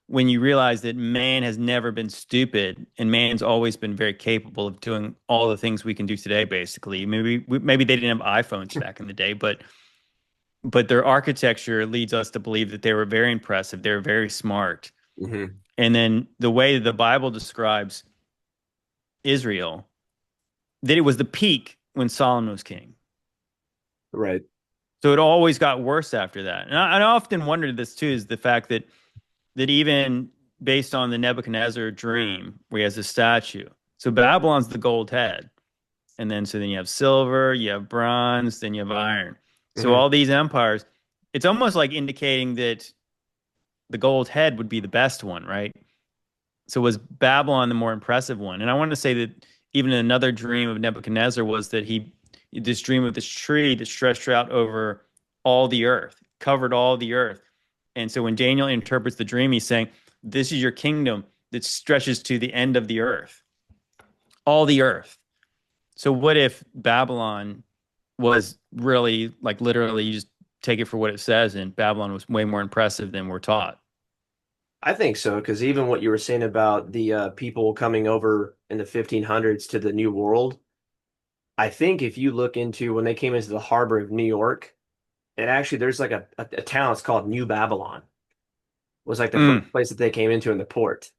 when you realize that man has never been stupid and man's always been very capable of doing all the things we can do today, basically. Maybe they didn't have iPhones back in the day, but their architecture leads us to believe that they were very impressive. They were very smart. Hmm. And then the way the Bible describes Israel, that it was the peak when Solomon was king. Right. So it always got worse after that. And I often wondered this too, is the fact that even based on the Nebuchadnezzar dream, where he has a statue. So Babylon's the gold head. And then you have silver, you have bronze, then you have iron. So Hmm. all these empires, it's almost like indicating that the gold head would be the best one, right? So was Babylon the more impressive one? And I want to say that even another dream of Nebuchadnezzar was that this dream of this tree that stretched out over all the earth, covered all the earth. And so when Daniel interprets the dream, he's saying, this is your kingdom that stretches to the end of the earth, all the earth. So what if Babylon was really like literally you just take it for what it says, and Babylon was way more impressive than we're taught. I think so, because even what you were saying about the people coming over in the 1500s to the New World, I think if you look into when they came into the harbor of New York, it actually there's like a town, it's called New Babylon, was like the first Mm. place that they came into in the port.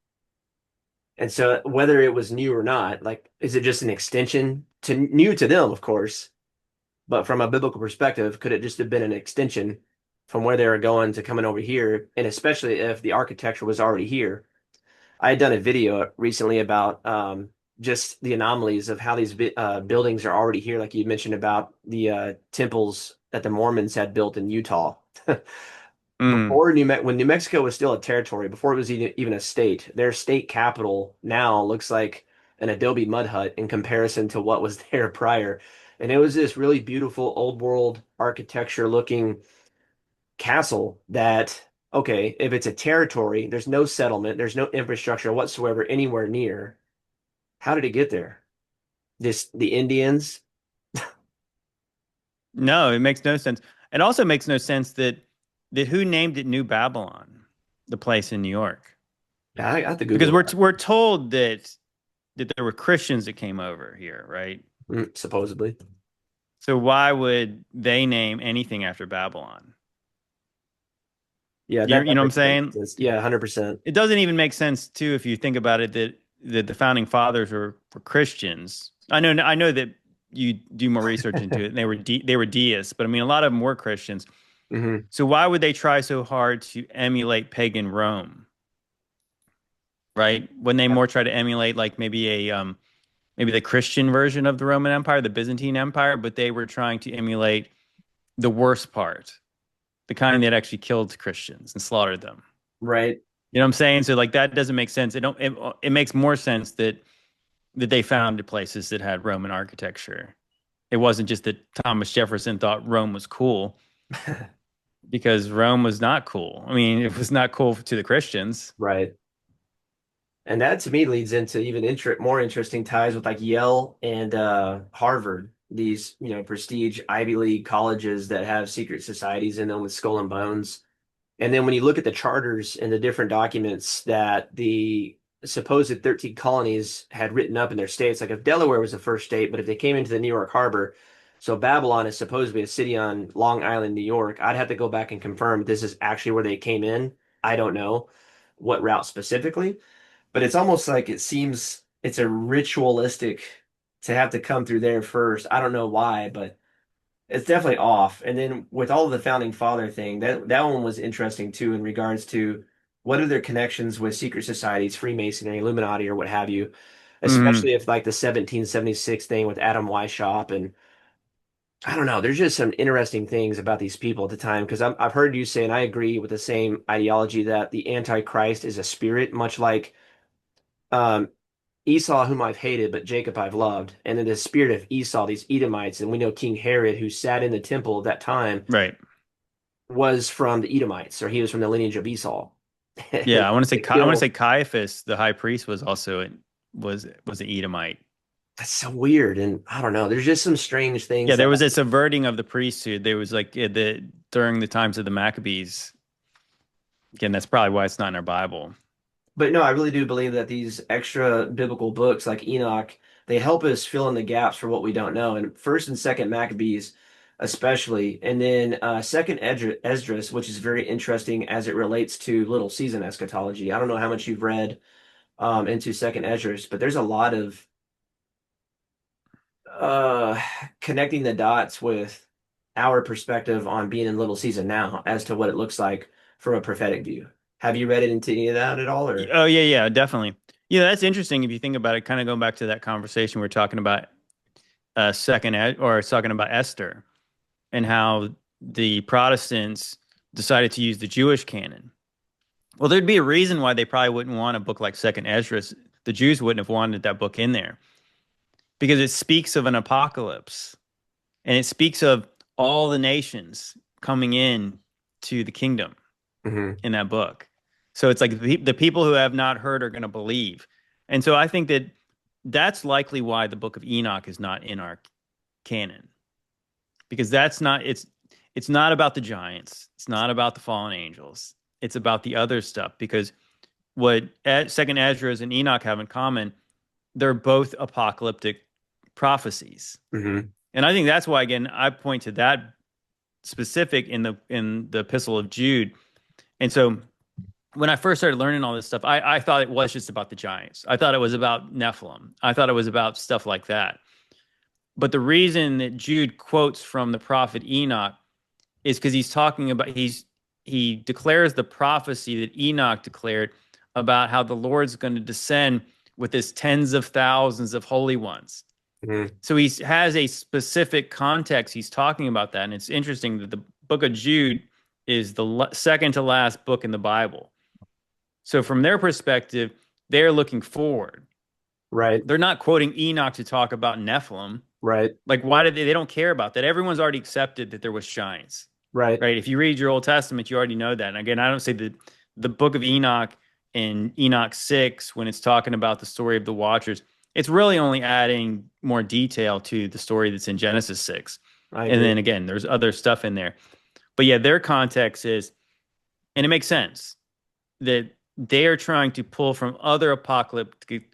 And so whether it was new or not, like, is it just an extension to new to them, of course, but from a biblical perspective, could it just have been an extension from where they were going to coming over here? And especially if the architecture was already here. I had done a video recently about just the anomalies of how these buildings are already here, like you mentioned about the temples that the Mormons had built in Utah. Mm. When New Mexico was still a territory, before it was even a state, their state capital now looks like an Adobe mud hut in comparison to what was there prior. And it was this really beautiful old world architecture looking castle that, okay, if it's a territory, there's no settlement, there's no infrastructure whatsoever anywhere near. How did it get there? The Indians? No, it makes no sense. It also makes no sense that who named it New Babylon, the place in New York? Yeah, I have to Because Google we're told that there were Christians that came over here, right? that. Supposedly. So why would they name anything after Babylon? Yeah, You that know what I'm makes perfect saying? sense. Yeah, 100%. It doesn't even make sense too if you think about it that the founding fathers were Christians. I know that you do more research into it, and they were deists, but I mean a lot of them were Christians. Hmm. So why would they try so hard to emulate pagan Rome, right? When they more try to emulate like maybe the Christian version of the Roman Empire, the Byzantine Empire, but they were trying to emulate the worst part, the kind that actually killed Christians and slaughtered them. Right. You know what I'm saying? So like that doesn't make sense. It makes more sense that they founded places that had Roman architecture. It wasn't just that Thomas Jefferson thought Rome was cool because Rome was not cool. I mean, it was not cool to the Christians. Right. And that to me leads into even more interesting ties with like Yale and Harvard, these, prestige Ivy League colleges that have secret societies in them with skull and bones. And then when you look at the charters and the different documents that the supposed 13 colonies had written up in their states, like if Delaware was the first state, but if they came into the New York Harbor, so Babylon is supposed to be a city on Long Island, New York. I'd have to go back and confirm this is actually where they came in. I don't know what route specifically, but it's almost like it seems it's a ritualistic to have to come through there first. I don't know why, but it's definitely off. And then with all of the founding father thing, that one was interesting too in regards to what are their connections with secret societies, Freemasonry, Illuminati, or what have you, Hmm. especially if like the 1776 thing with Adam Weishaupt and I don't know. There's just some interesting things about these people at the time because I've heard you say, and I agree with the same ideology that the Antichrist is a spirit, much like um, Esau, whom I've hated, but Jacob I've loved. And then the spirit of Esau, these Edomites, and we know King Herod, who sat in the temple at that time, Right. was from the Edomites, or he was from the lineage of Esau. And Yeah, to I want to say kill, Caiaphas, the high priest, was also was an Edomite. that's so weird. And I don't know, there's just some strange Yeah, things that, there was a subverting of the priesthood. There was like the during the times of the Maccabees. Again, that's probably why it's not in our Bible. but no, I really do believe that these extra biblical books like Enoch, they help us fill in the gaps for what we don't know. And first and second Maccabees, especially, and then second Esdras, which is very interesting as it relates to little season eschatology. I don't know how much you've read into second Esdras, but there's a lot of uh, connecting the dots with our perspective on being in little season now as to what it looks like from a prophetic view. Have you read it into any of that at all, or? Oh yeah, definitely. Yeah, that's interesting if you think about it. Kind of going back to that conversation we are talking about or talking about Esther and how the Protestants decided to use the Jewish canon. Well, there'd be a reason why they probably wouldn't want a book like Second Esdras. The Jews wouldn't have wanted that book in there because it speaks of an apocalypse and it speaks of all the nations coming in to the kingdom Mhm. in that book. So it's like the people who have not heard are going to believe. And so I think that's likely why the book of Enoch is not in our canon. because it's not about the giants. It's not about the fallen angels. It's about the other stuff because what Second Ezra and Enoch have in common, they're both apocalyptic prophecies. Hmm. And I think that's why again I point to that specific in the Epistle of Jude. And so when I first started learning all this stuff, I thought it was just about the giants. I thought it was about Nephilim. I thought it was about stuff like that. But the reason that Jude quotes from the prophet Enoch is because he's talking about he declares the prophecy that Enoch declared about how the Lord's going to descend with his tens of thousands of holy ones. Hmm. So he has a specific context. He's talking about that, and it's interesting that the book of Jude is the second to last book in the Bible. So from their perspective, they're looking forward. Right. They're not quoting Enoch to talk about Nephilim. Right. Like, why did they don't care about that? Everyone's already accepted that there was giants, Right. right? If you read your Old Testament, you already know that. And again, I don't say that the book of Enoch in Enoch 6, when it's talking about the story of the Watchers, it's really only adding more detail to the story that's in Genesis 6. I And then agree. again, there's other stuff in there. But yeah, their context is, and it makes sense that they are trying to pull from other apocalyptic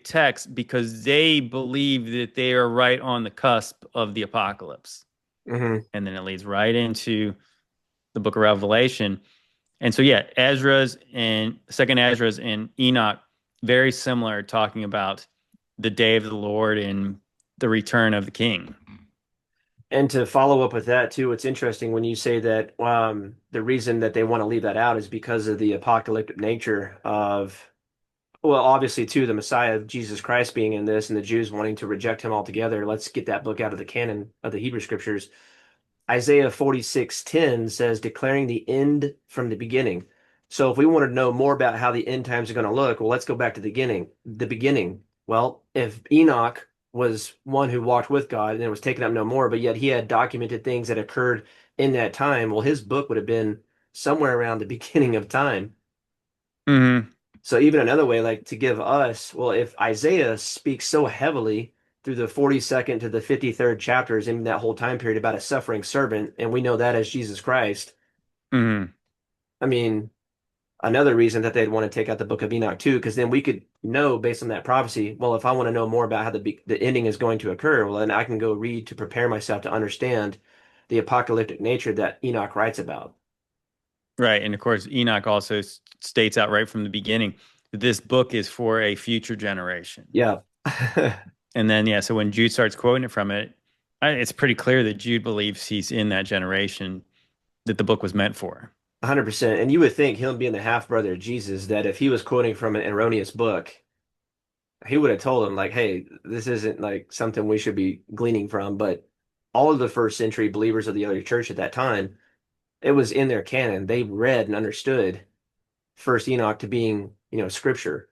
texts because they believe that they are right on the cusp of the apocalypse. Hmm. And then it leads right into the book of Revelation. And so yeah, Ezra's and second Ezra's and Enoch very similar, talking about the day of the Lord and the return of the king. And to follow up with that too, it's interesting when you say that the reason that they want to leave that out is because of the apocalyptic nature of, well, obviously too, the Messiah, Jesus Christ being in this and the Jews wanting to reject him altogether. Let's get that book out of the canon of the Hebrew scriptures. Isaiah 46:10 says, declaring the end from the beginning. So if we want to know more about how the end times are going to look, well, let's go back to the beginning. The beginning. Well, if Enoch was one who walked with God and it was taken up no more, but yet he had documented things that occurred in that time, well, his book would have been somewhere around the beginning of time. Mm-hmm. So even another way, like to give us, well, if Isaiah speaks so heavily through the 42nd to the 53rd chapters in that whole time period about a suffering servant, and we know that as Jesus Christ, Mm-hmm. I mean, another reason that they'd want to take out the book of Enoch too, because then we could know based on that prophecy, well, if I want to know more about how the ending is going to occur, well, then I can go read to prepare myself to understand the apocalyptic nature that Enoch writes about. Right. And of course, Enoch also states out right from the beginning that this book is for a future generation. Yeah. And then, yeah, so when Jude starts quoting it from it, it's pretty clear that Jude believes he's in that generation that the book was meant for. 100%. And you would think him being the half brother of Jesus, that if he was quoting from an erroneous book, he would have told him like, "Hey, this isn't like something we should be gleaning from." But all of the first century believers of the early church at that time, it was in their canon. They read and understood First Enoch to being, scripture.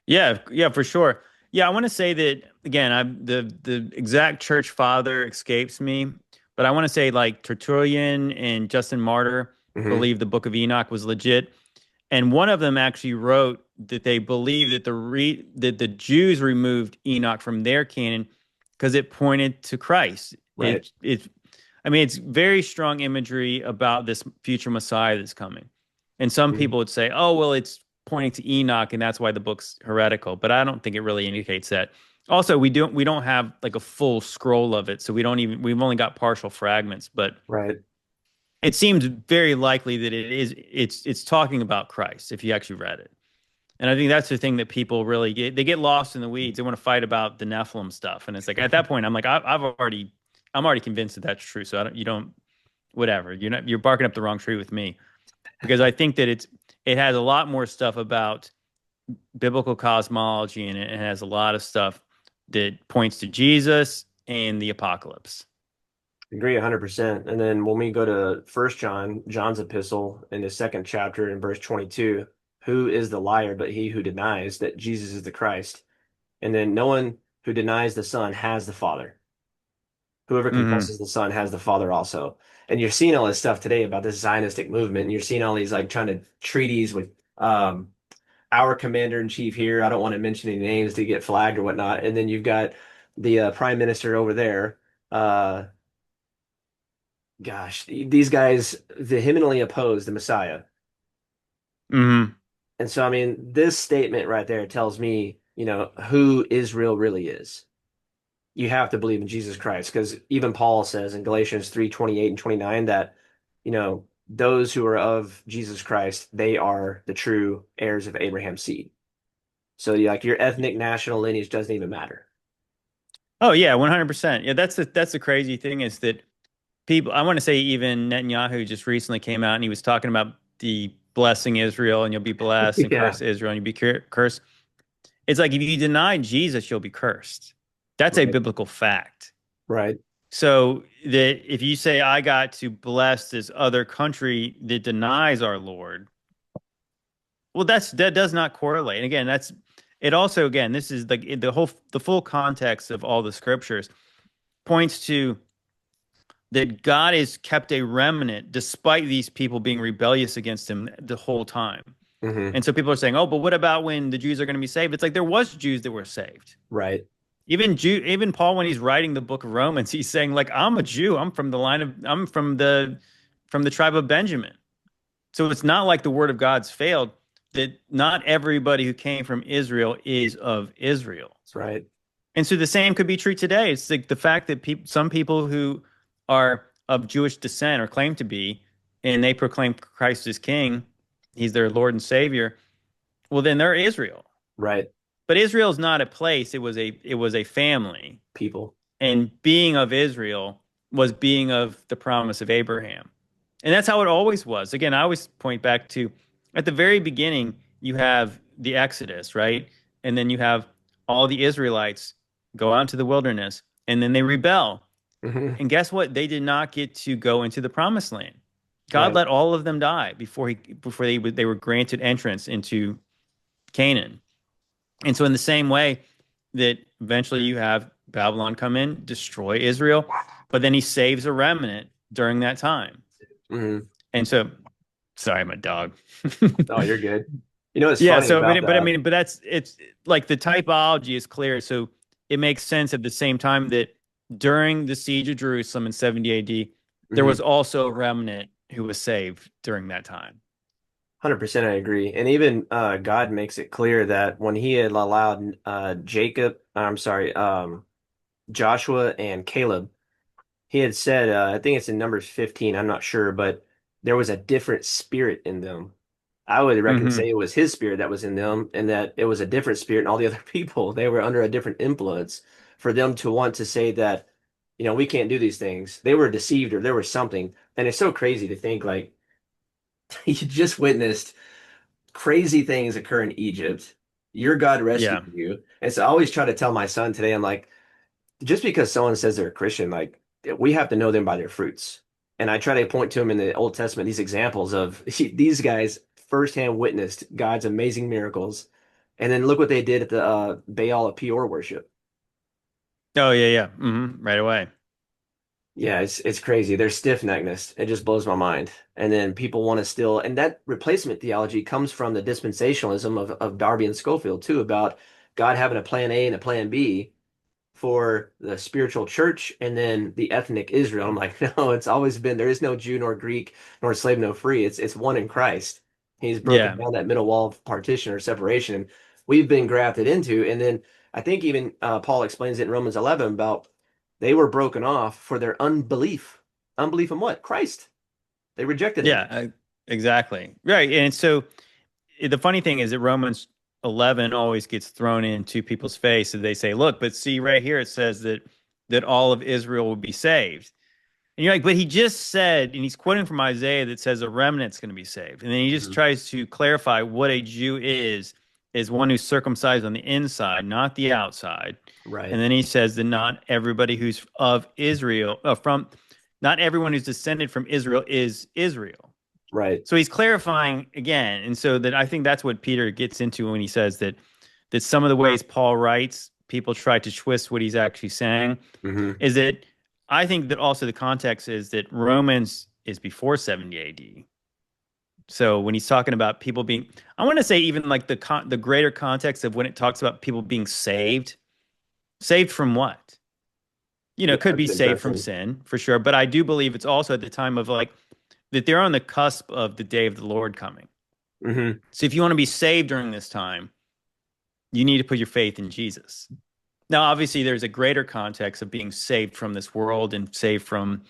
Yeah, yeah, for sure. Yeah, I want to say that again, the exact church father escapes me, but I want to say like Tertullian and Justin Martyr Hmm. believe the Book of Enoch was legit. And one of them actually wrote that they believe that that the Jews removed Enoch from their canon because it pointed to Christ. Right. I mean, it's very strong imagery about this future Messiah that's coming. And some Mhm. people would say, "Oh, well, it's pointing to Enoch, and that's why the book's heretical." But I don't think it really indicates that. Also, we don't have like a full scroll of it, so we've only got partial fragments. But Right. it seems very likely that it's talking about Christ if you actually read it. And I think that's the thing that people really get lost in the weeds. They want to fight about the Nephilim stuff, and it's like at that point, I'm like I'm already convinced that that's true. So you don't whatever you're barking up the wrong tree with me because I think that it has a lot more stuff about biblical cosmology and it has a lot of stuff that points to Jesus and the apocalypse. Agree 100%. And then when we go to First John, John's epistle in the second chapter in verse 22, who is the liar but he who denies that Jesus is the Christ? And then no one who denies the Son has the Father. Whoever Hmm. confesses the Son has the Father also. And you're seeing all this stuff today about this Zionistic movement, and you're seeing all these like trying to treaties with our commander in chief here. I don't want to mention any names to get flagged or whatnot. And then you've got the prime minister over there. Uh, Gosh, these guys vehemently oppose the Messiah. Hmm. And so, I mean, this statement right there tells me, who Israel really is. You have to believe in Jesus Christ because even Paul says in Galatians 3:28 and 29 that, those who are of Jesus Christ, they are the true heirs of Abraham's seed. So, like, your ethnic national lineage doesn't even matter. Oh yeah, 100%. Yeah, that's the crazy thing is that people, I want to say even Netanyahu just recently came out and he was talking about the blessing Israel and you'll be blessed and Yeah, curse Israel and you'll be cursed. It's like if you deny Jesus, you'll be cursed. That's a right, biblical fact. right. So that if you say I got to bless this other country that denies our Lord, well, that does not correlate. And again, that's it. Also, again, this is the full context of all the scriptures points to that God has kept a remnant despite these people being rebellious against him the whole time. Hmm. And so people are saying, "Oh, but what about when the Jews are going to be saved?" It's like there was Jews that were saved. Right, Even Paul, when he's writing the book of Romans, he's saying, like, I'm a Jew. I'm from the tribe of Benjamin. So it's not like the word of God's failed, that not everybody who came from Israel is of Israel. that's right. And so the same could be true today. It's like the fact that some people who are of Jewish descent or claim to be, and they proclaim Christ as king, he's their Lord and Savior, well, then they're Israel. Right. But Israel is not a place, it was a family. People. And being of Israel was being of the promise of Abraham. And that's how it always was. Again, I always point back to at the very beginning, you have the Exodus, right? And then you have all the Israelites go out into the wilderness and then they rebel. Hmm. And guess what? They did not get to go into the promised land. God Right. let all of them die before they were granted entrance into Canaan. And so, in the same way that eventually you have Babylon come in, destroy Israel, but then he saves a remnant during that time. Hmm. And so, sorry, my dog. Oh, you're good. You know what's Yeah. funny So, about but I that? mean, but that's it's like the typology is clear. So it makes sense at the same time that during the siege of Jerusalem in 70 AD, there Hmm. was also a remnant who was saved during that time. 100% I agree. And even God makes it clear that when he had allowed I'm sorry, Joshua and Caleb, he had said, I think it's in Numbers 15, I'm not sure, but there was a different spirit in them. I would reckon say Hmm. it was his spirit that was in them and that it was a different spirit in all the other people. They were under a different influence for them to want to say that, we can't do these things. They were deceived or there was something. And it's so crazy to think like you just witnessed crazy things occur in Egypt. Your God rescued Yeah. you. And so I always try to tell my son today, I'm like, just because someone says they're a Christian, like we have to know them by their fruits. And I try to point to them in the Old Testament, these examples of these guys firsthand witnessed God's amazing miracles. And then look what they did at the Baal of Peor worship. Oh, yeah. Yeah. Right away. Yeah, it's crazy. They're stiff-neckedness. It just blows my mind. And then people want to still, and that replacement theology comes from the dispensationalism of Darby and Scofield too, about God having a plan A and a plan B for the spiritual church and then the ethnic Israel. I'm like, no, it's always been there is no Jew nor Greek nor slave nor free. It's one in Christ. He's broken Yeah. down that middle wall of partition or separation, and we've been grafted into. And then I think even Paul explains it in Romans 11 about they were broken off for their unbelief. Unbelief in what? Christ. They rejected him. Yeah. Exactly. Right. And so the funny thing is that Romans 11 always gets thrown into people's face. And they say, look, but see right here, it says that all of Israel will be saved. And you're like, but he just said, and he's quoting from Isaiah that says a remnant's going to be saved. And then he just Mhm. tries to clarify what a Jew is one who's circumcised on the inside, not the outside. And Right. then he says that not everybody who's of Israel, not everyone who's descended from Israel is Israel. Right. So he's clarifying again. And so that I think that's what Peter gets into when he says that some of the ways Paul writes, people try to twist what he's actually saying Hmm. is that I think that also the context is that Romans is before 70 AD. So when he's talking about people being, I want to say even like the greater context of when it talks about people being saved, Saved from what? Yeah, Could that's be saved from interesting. sin for sure, but I do believe it's also at the time of like that they're on the cusp of the day of the Lord coming. Hmm. So if you want to be saved during this time, you need to put your faith in Jesus. Now, obviously, there's a greater context of being saved from this world and saved from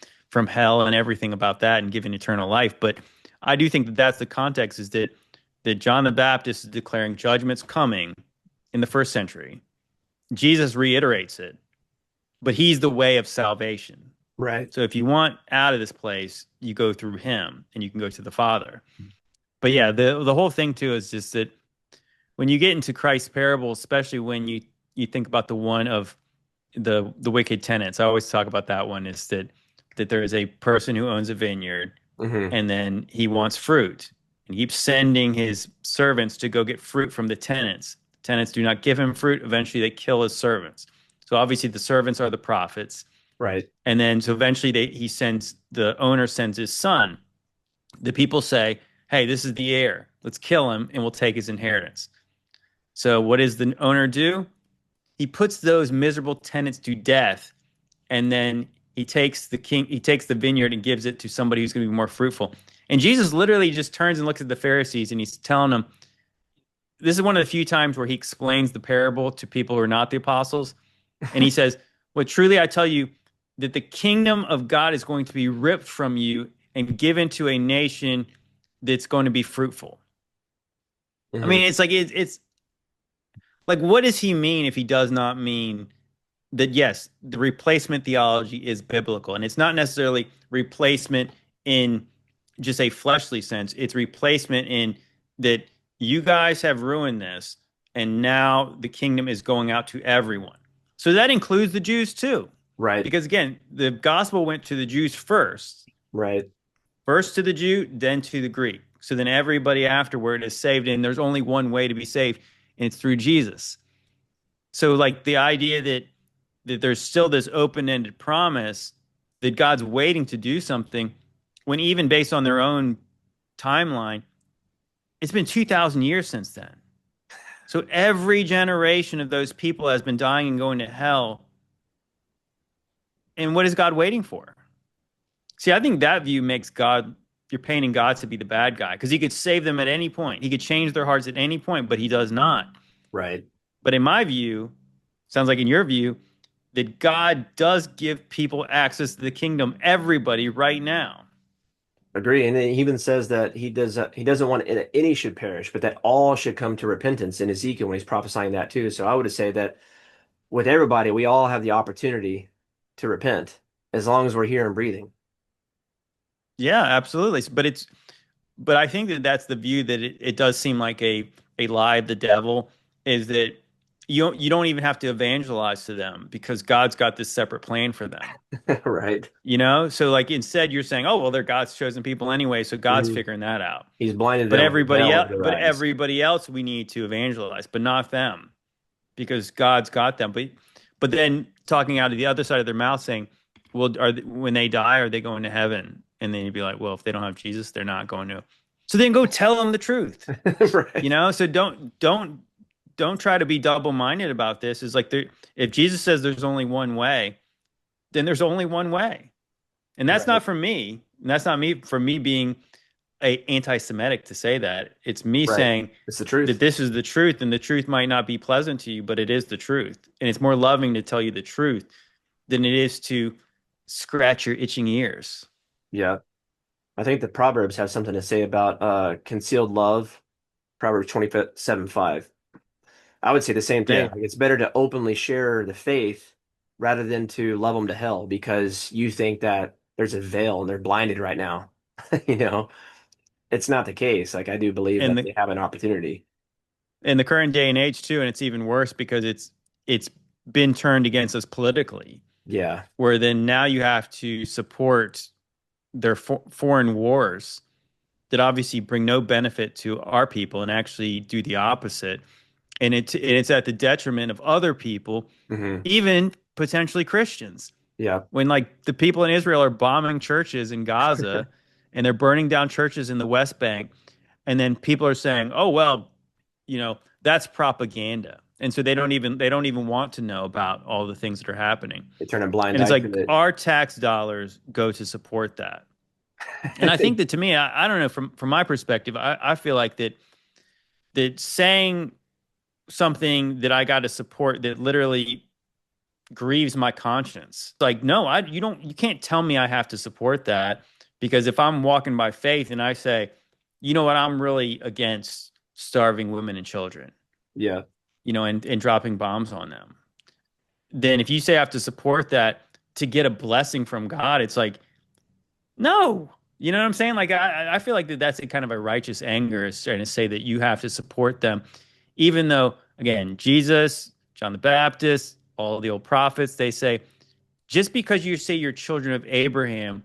hell and everything about that and given eternal life. But I do think that that's the context is that John the Baptist is declaring judgment's coming in the first century. Jesus reiterates it, but he's the way of salvation. Right. So if you want out of this place, you go through him and you can go to the Father. But yeah, the whole thing too is just that when you get into Christ's parable, especially when you think about the one of the wicked tenants, I always talk about that one is that there is a person who owns a vineyard Hmm. and then he wants fruit and he keeps sending his servants to go get fruit from the tenants. Tenants do not give him fruit. Eventually, they kill his servants. So obviously, the servants are the prophets, Right. and then so eventually the owner sends his son. The people say, "Hey, this is the heir. Let's kill him and we'll take his inheritance." So what does the owner do? He puts those miserable tenants to death, and then he takes the vineyard and gives it to somebody who's going to be more fruitful. And Jesus literally just turns and looks at the Pharisees and he's telling them, this is one of the few times where he explains the parable to people who are not the apostles. And he says, "Well, truly I tell you that the kingdom of God is going to be ripped from you and given to a nation that's going to be fruitful." I Hmm. mean, it's like, what does he mean if he does not mean that, yes, the replacement theology is biblical? And it's not necessarily replacement in just a fleshly sense, it's replacement in that you guys have ruined this, and now the kingdom is going out to everyone. So that includes the Jews too. Right. Because again, the gospel went to the Jews Right. first to the Jew, then to the Greek. So then everybody afterward is saved, and there's only one way to be saved, and it's through Jesus. So like the idea that there's still this open-ended promise that God's waiting to do something when even based on their own timeline, it's been 2000 years since then. So every generation of those people has been dying and going to hell. And what is God waiting for? See, I think that view makes God, you're painting God to be the bad guy because he could save them at any point. He could change their hearts at any point, but he does not. Right. But in my view, sounds like in your view, that God does give people access to the kingdom, everybody right now. Agree. And he even says that he doesn't want any should perish, but that all should come to repentance in Ezekiel when he's prophesying that too. So I would say that with everybody, we all have the opportunity to repent as long as we're here and breathing. Yeah, absolutely. But I think that that's the view that it does seem like a lie of the devil is that you don't even have to evangelize to them because God's got this separate plan for them. Right. So like instead you're saying, oh well, they're God's chosen people anyway, so God's Hmm. figuring that out. He's blinded them with the veil of their But eyes. everybody else we need to evangelize, but not them because God's got them. But then talking out of the other side of their mouth saying, well, when they die, are they going to heaven? And then you'd be like, well, if they don't have Jesus, they're not going to. So then go tell them the truth. Right. So don't try to be double minded about this. Is like if Jesus says there's only one way, then there's only one way, and that's Right. not for me. And that's not me for me being a anti-Semitic to say that. It's me Right. saying It's the that truth. this is the truth, and the truth might not be pleasant to you, but it is the truth, and it's more loving to tell you the truth than it is to scratch your itching ears. Yeah. I think the Proverbs have something to say about concealed love. Proverbs 27:5. I would say the same thing. Yeah, Like it's better to openly share the faith rather than to love them to hell because you think that there's a veil and they're blinded right now. You know, it's not the case. Like I do believe and that the they have an opportunity. in the current day and age too, and it's even worse because it's been turned against us politically, Yeah. where then now you have to support their foreign wars that obviously bring no benefit to our people and actually do the opposite. And it's at the detriment of other people, Hmm. even potentially Christians. Yeah. When like the people in Israel are bombing churches in Gaza and they're burning down churches in the West Bank, and then people are saying, "Oh well, that's propaganda." And so they don't even want to know about all the things that are happening. They turn a blind And it's eye to like it. our tax dollars go to support that. And I think that to me, I don't know, from my perspective, I feel like that saying something that I got to support that literally grieves my conscience. Like, no, you can't tell me I have to support that, because if I'm walking by faith and I say, you know what, I'm really against starving women and children, Yeah, and dropping bombs on them, then if you say I have to support that to get a blessing from God, it's like, no. You know what I'm saying? Like, I feel like that's a kind of a righteous anger, is trying to say that you have to support them, even though, again, Jesus, John the Baptist, all the old prophets, they say, just because you say you're children of Abraham,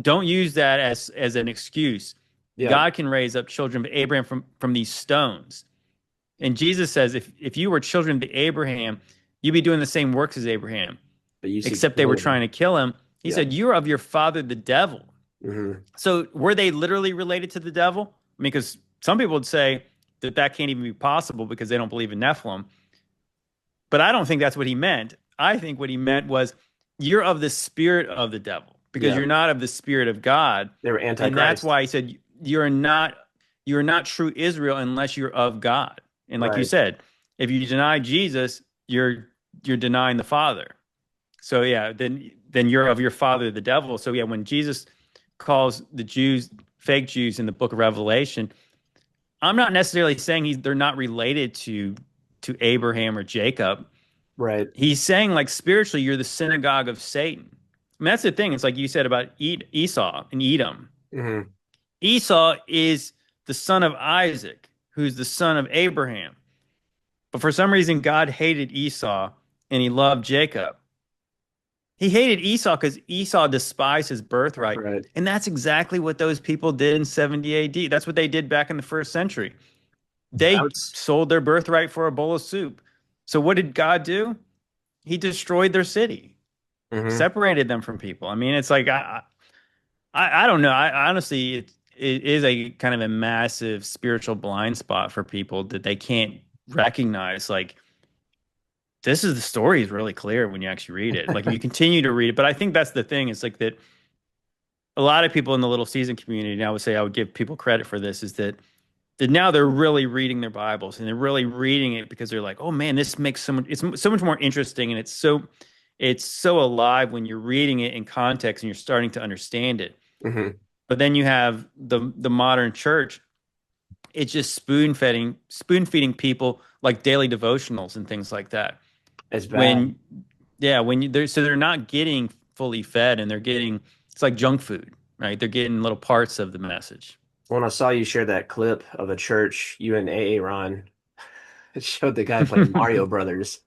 don't use that as an excuse. yeah. God can raise up children of Abraham from these stones. And Jesus says, if you were children of Abraham, you'd be doing the same works as Abraham, But you see, except they were trying to kill him. He yeah. said, you're of your father, the devil. Hmm. So were they literally related to the devil? I mean, because some people would say that can't even be possible because they don't believe in Nephilim. But I don't think that's what he meant. I think what he meant was you're of the spirit of the devil because Yeah, you're not of the spirit of God. they were And that's antichrist. why he said you're not true Israel unless you're of God. And like you Right. said, if you deny Jesus, you're denying the Father. So yeah, then you're of your father the devil. So yeah, when Jesus calls the Jews fake Jews in the book of Revelation, I'm not necessarily saying they're not related to Abraham or Jacob. Right. He's saying, like, spiritually, you're the synagogue of Satan. I mean, that's the thing. It's like you said about Esau and Edom. Hmm. Esau is the son of Isaac, who's the son of Abraham. But for some reason, God hated Esau and he loved Jacob. He hated Esau because Esau despised his birthright. Right. And that's exactly what those people did in 70 AD. That's what they did back in the first century. They That's. sold their birthright for a bowl of soup. So what did God do? He destroyed their city, Hmm. separated them from people. I mean, it's like I don't know. I honestly, it is a kind of a massive spiritual blind spot for people that they can't recognize. Like, this is the story is really clear when you actually read it. Like, if you continue to read it, but I think that's the thing. It's like that. A lot of people in the little season community, and I would say I would give people credit for this, is that now they're really reading their Bibles and they're really reading it because they're like, oh man, this makes it's so much more interesting, and it's so alive when you're reading it in context and you're starting to understand it. Hmm. But then you have the modern church, it's just spoon feeding people like daily devotionals and things like that. It's bad. When yeah, they're not getting fully fed, and they're getting, it's like junk food, right? They're getting little parts of the message. When I saw you share that clip of a church, you and AA Ron, it showed the guy playing Mario Brothers.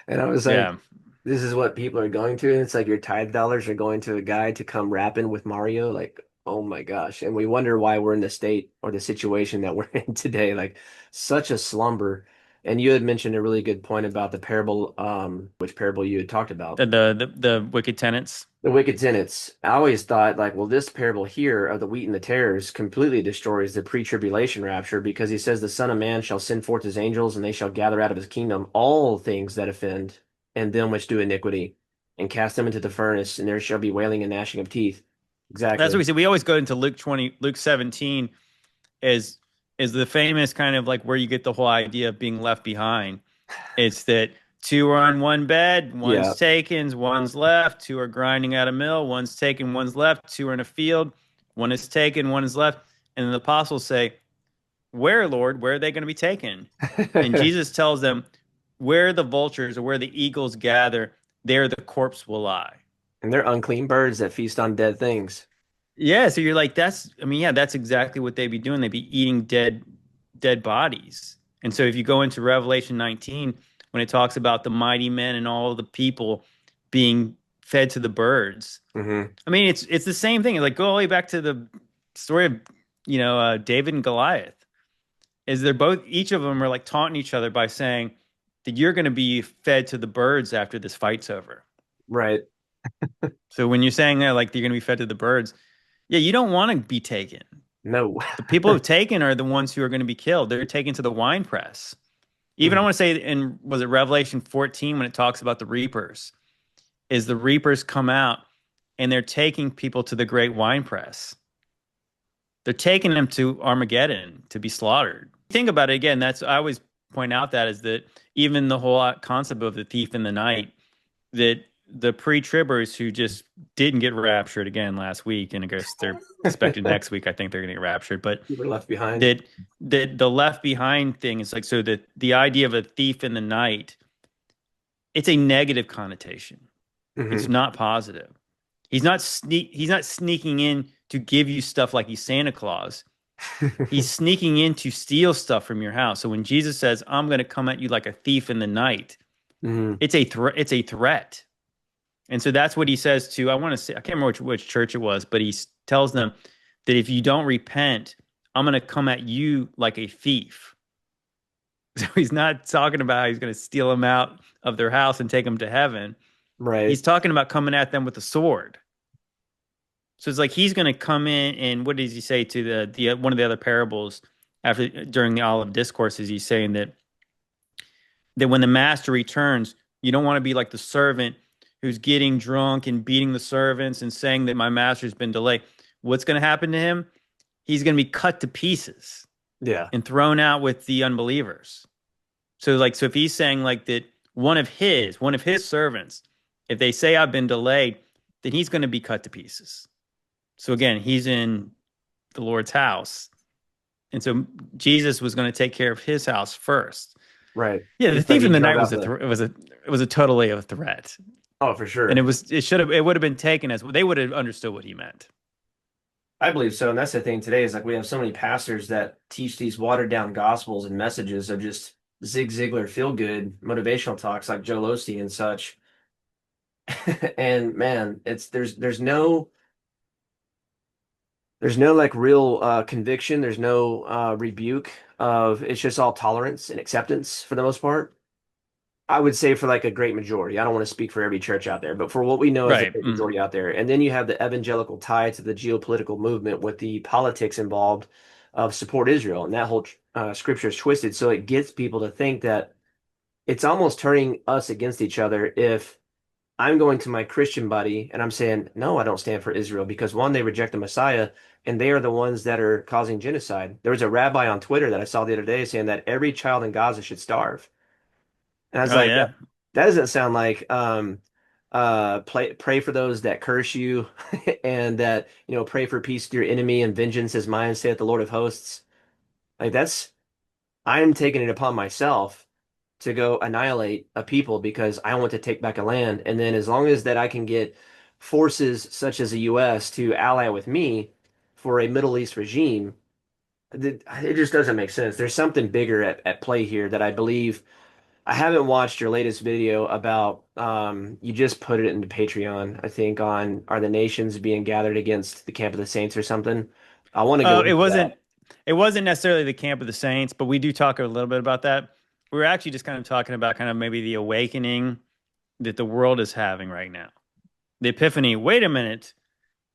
And I was like, Yeah. this is what people are going to. And it's like your tithe dollars are going to a guy to come rapping with Mario. Like, oh my gosh. And we wonder why we're in the state or the situation that we're in today. Like, such a slumber. And you had mentioned a really good point about the parable, which parable you had talked about. The wicked tenants. The wicked tenants. I always thought, like, well, this parable here of the wheat and the tares completely destroys the pre-tribulation rapture because he says the Son of Man shall send forth his angels and they shall gather out of his kingdom all things that offend and them which do iniquity and cast them into the furnace, and there shall be wailing and gnashing of teeth. That's what Exactly. we say. We always go into Luke 17 is the famous kind of like where you get the whole idea of being left behind. It's that two are on one bed, Yeah. one's taken, one's left, two are grinding at a mill, one's taken, one's left, two are in a field, one is taken, one is left. And the apostles say, where, Lord, where are they going to be taken? And Jesus tells them, where the vultures or where the eagles gather, there the corpse will lie. And they're unclean birds that feast on dead things. Yeah, so you're like, I mean, yeah, that's exactly what they'd be doing. They'd be eating dead bodies. And so if you go into Revelation 19, when it talks about the mighty men and all the people being fed to the birds, Hmm. I mean, it's the same thing. Like, go all the way back to the story of, David and Goliath. Is they're both, each of them are like taunting each other by saying that you're going to be fed to the birds after this fight's over. Right. So when you're saying that, like, you're going to be fed to the birds, yeah, you don't want to be taken. No. The people who've taken are the ones who are going to be killed. They're taken to the wine press. Even I want to say in, was it Revelation 14 when it talks about the reapers, is the reapers come out and they're taking people to the great wine press. They're taking them to Armageddon to be slaughtered. Think about it again. That's I always point out that is that even the whole concept of the thief in the night, that the pre-tribbers who just didn't get raptured again last week, and I guess they're expected next week. I think they're going to get raptured, but You were left behind. that the left behind thing is like so that the idea of a thief in the night, it's a negative connotation. It's Hmm. not positive. He's not sneaking in to give you stuff like he's Santa Claus. He's sneaking in to steal stuff from your house. So when Jesus says, "I'm going to come at you like a thief in the night," Hmm. it's a threat. And so that's what he says to, I want to say, I can't remember which church it was, but he tells them that if you don't repent, I'm going to come at you like a thief. So he's not talking about how he's going to steal them out of their house and take them to heaven. Right. He's talking about coming at them with a sword. So it's like he's going to come in and what does he say to the one of the other parables after during the olive discourses? He's saying that when the master returns, you don't want to be like the servant who's getting drunk and beating the servants and saying that my master's been delayed. What's going to happen to him? He's going to be cut to pieces Yeah. and thrown out with the unbelievers. So if he's saying like that one of his servants, if they say I've been delayed, then he's going to be cut to pieces. So again, he's in the Lord's house. And so Jesus was going to take care of his house first. Right. Yeah, the Just like thief he in the drove night out was the. it was a totally a threat. Oh, for And sure. it would have been taken as they would have understood what he meant. I believe so. And that's the thing today is like we have so many pastors that teach these watered down gospels and messages of just Zig Ziglar feel good motivational talks like Joe Osteen and such. And man, it's there's no like real conviction. There's no rebuke of it's just all tolerance and acceptance for the most part. I would say for like a great majority. I don't want to speak for every church out there, but for what we know as a Right. great majority out there. And then you have the evangelical tie to the geopolitical movement with the politics involved of support Israel. And that whole scripture is twisted. So it gets people to think that it's almost turning us against each other if I'm going to my Christian buddy and I'm saying, no, I don't stand for Israel because one, they reject the Messiah and they are the ones that are causing genocide. There was a rabbi on Twitter that I saw the other day saying that every child in Gaza should starve. And I was Oh like, yeah. that doesn't sound like pray for those that curse you and that, pray for peace to your enemy and vengeance is mine, saith the Lord of hosts. Like that's I'm taking it upon myself to go annihilate a people because I want to take back a land. And then as long as that I can get forces such as the US to ally with me for a Middle East regime, it just doesn't make sense. There's something bigger at play here that I believe I haven't watched your latest video about you just put it into Patreon, I think on are the nations being gathered against the camp of the saints or something. I want to go Oh, into that. it wasn't necessarily the camp of the saints, but we do talk a little bit about that. We were actually just kind of talking about kind of maybe the awakening that the world is having right now. The epiphany, wait a minute.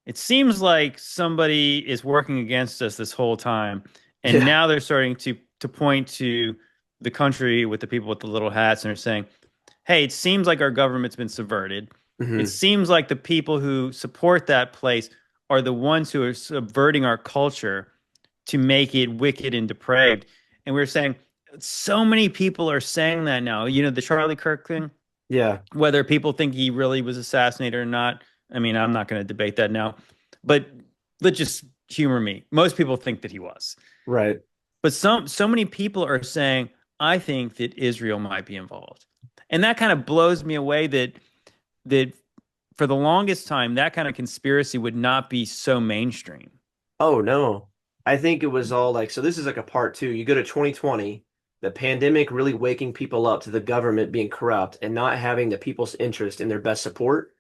It seems like somebody is working against us this whole time. And Yeah. now they're starting to point to the country with the people with the little hats and are saying, hey, it seems like our government's been subverted. It Hmm. seems like the people who support that place are the ones who are subverting our culture to make it wicked and depraved. And we're saying so many people are saying that now. You know, the Charlie Kirk thing, Yeah. whether people think he really was assassinated or not. I mean, I'm not going to debate that now, but let's just humor me. Most people think that he was, Right. but so many people are saying, I think that Israel might be involved. And that kind of blows me away that for the longest time, that kind of conspiracy would not be so mainstream. Oh no. I think it was all like so this is like a part two. You go to 2020, the pandemic really waking people up to the government being corrupt and not having the people's interest in their best support.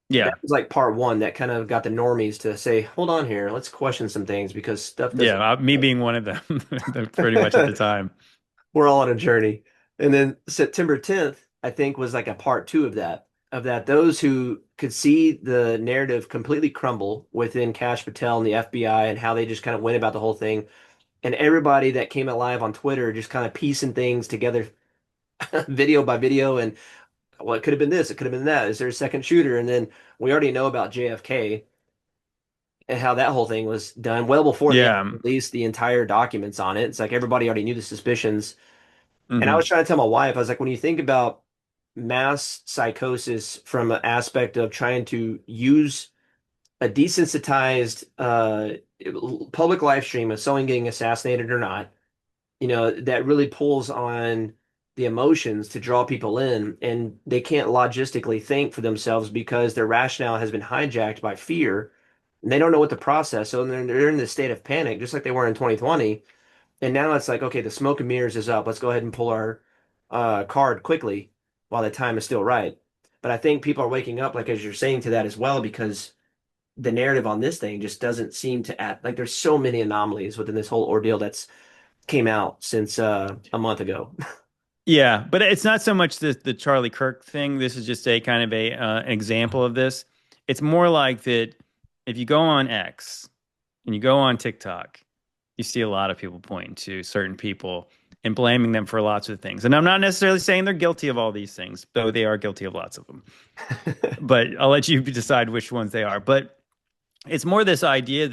That Yeah. was like part one that kind of got the normies to say, hold on here, let's question some things because stuff Yeah. doesn't. Me being one of them pretty much at the time. We're all on a journey. And then September 10th, I think, was like a part two of that. Of that, those who could see the narrative completely crumble within Cash Patel and the FBI and how they just kind of went about the whole thing, and everybody that came alive on Twitter just kind of piecing things together. video by video, and well, it could have been this, it could have been that. Is there a second shooter? And then we already know about JFK and how that whole thing was done well before they Yeah. released the entire documents on it. It's like everybody already knew the suspicions. And I was Hmm. trying to tell my wife, I was like, when you think about mass psychosis from an aspect of trying to use a desensitized public live stream of someone getting assassinated or not, that really pulls on the emotions to draw people in, and they can't logistically think for themselves because their rationale has been hijacked by fear, and they don't know what to process. So they're in this state of panic, just like they were in 2020. And now it's like, okay, the smoke and mirrors is up. Let's go ahead and pull our card quickly while the time is still right. But I think people are waking up, like as you're saying, to that as well, because the narrative on this thing just doesn't seem to add, like there's so many anomalies within this whole ordeal that's came out since a month ago. Yeah, but it's not so much the Charlie Kirk thing. This is just a kind of a an example of this. It's more like that if you go on X and you go on TikTok, you see a lot of people pointing to certain people and blaming them for lots of things. And I'm not necessarily saying they're guilty of all these things, though they are guilty of lots of them. But I'll let you decide which ones they are. But it's more this idea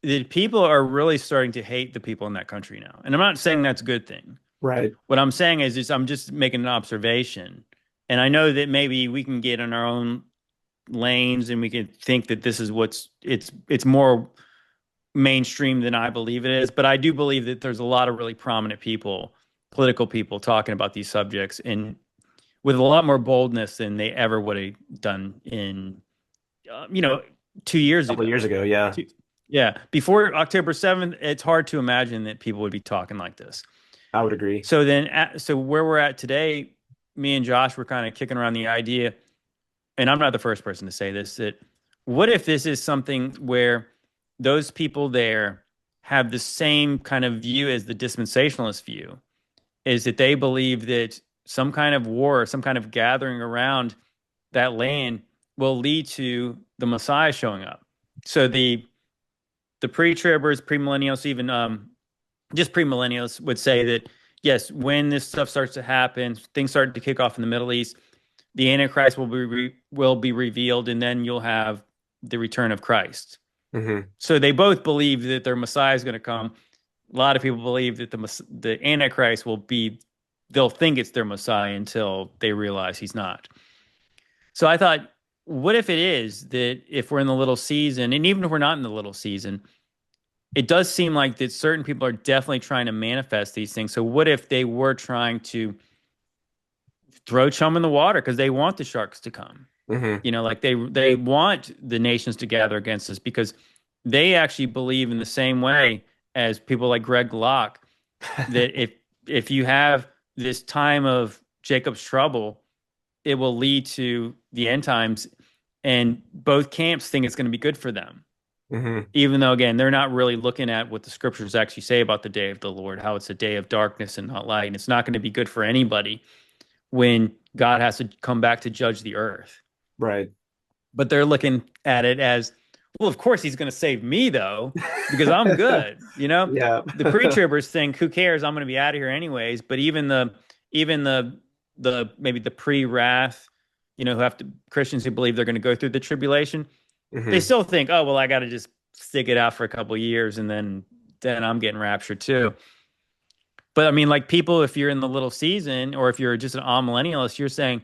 that people are really starting to hate the people in that country now. And I'm not saying that's a good thing. Right. What I'm saying is just I'm just making an observation. And I know that maybe we can get in our own lanes and we can think that this is it's more mainstream than I believe it is, but I do believe that there's a lot of really prominent people, political people talking about these subjects and with a lot more boldness than they ever would have done in you know, 2 years A couple of years ago. ago, yeah, Two- Yeah, before October 7th, it's hard to imagine that people would be talking like this. I would agree. So then, so where we're at today, me and Josh were kind of kicking around the idea, and I'm not the first person to say this, that what if this is something where those people there have the same kind of view as the dispensationalist view, is that they believe that some kind of war, some kind of gathering around that land will lead to the Messiah showing up. So the pre-tribbers, premillennials, even just premillennials would say that yes, when this stuff starts to happen, things start to kick off in the Middle East, the Antichrist will be revealed, and then you'll have the return of Christ. Hmm. So they both believe that their Messiah is going to come. A lot of people believe that the Antichrist will be. They'll think it's their Messiah until they realize he's not. So I thought, what if it is that if we're in the little season, and even if we're not in the little season, it does seem like that certain people are definitely trying to manifest these things. So what if they were trying to throw chum in the water because they want the sharks to come? Hmm. Like they want the nations to gather against us because they actually believe in the same way as people like Greg Locke that if you have this time of Jacob's trouble, it will lead to the end times, and both camps think it's going to be good for them. Hmm. Even though, again, they're not really looking at what the scriptures actually say about the day of the Lord, how it's a day of darkness and not light. And it's not going to be good for anybody when God has to come back to judge the earth. Right. But they're looking at it as, well, of course he's going to save me, though, because I'm good. Yeah. The pre-tribbers think, who cares? I'm going to be out of here anyways. But even the maybe the pre-wrath, who have to Christians who believe they're going to go through the tribulation, they Hmm. still think, oh well, I got to just stick it out for a couple of years and then I'm getting raptured too. But I mean, like people, if you're in the little season or if you're just an amillennialist, you're saying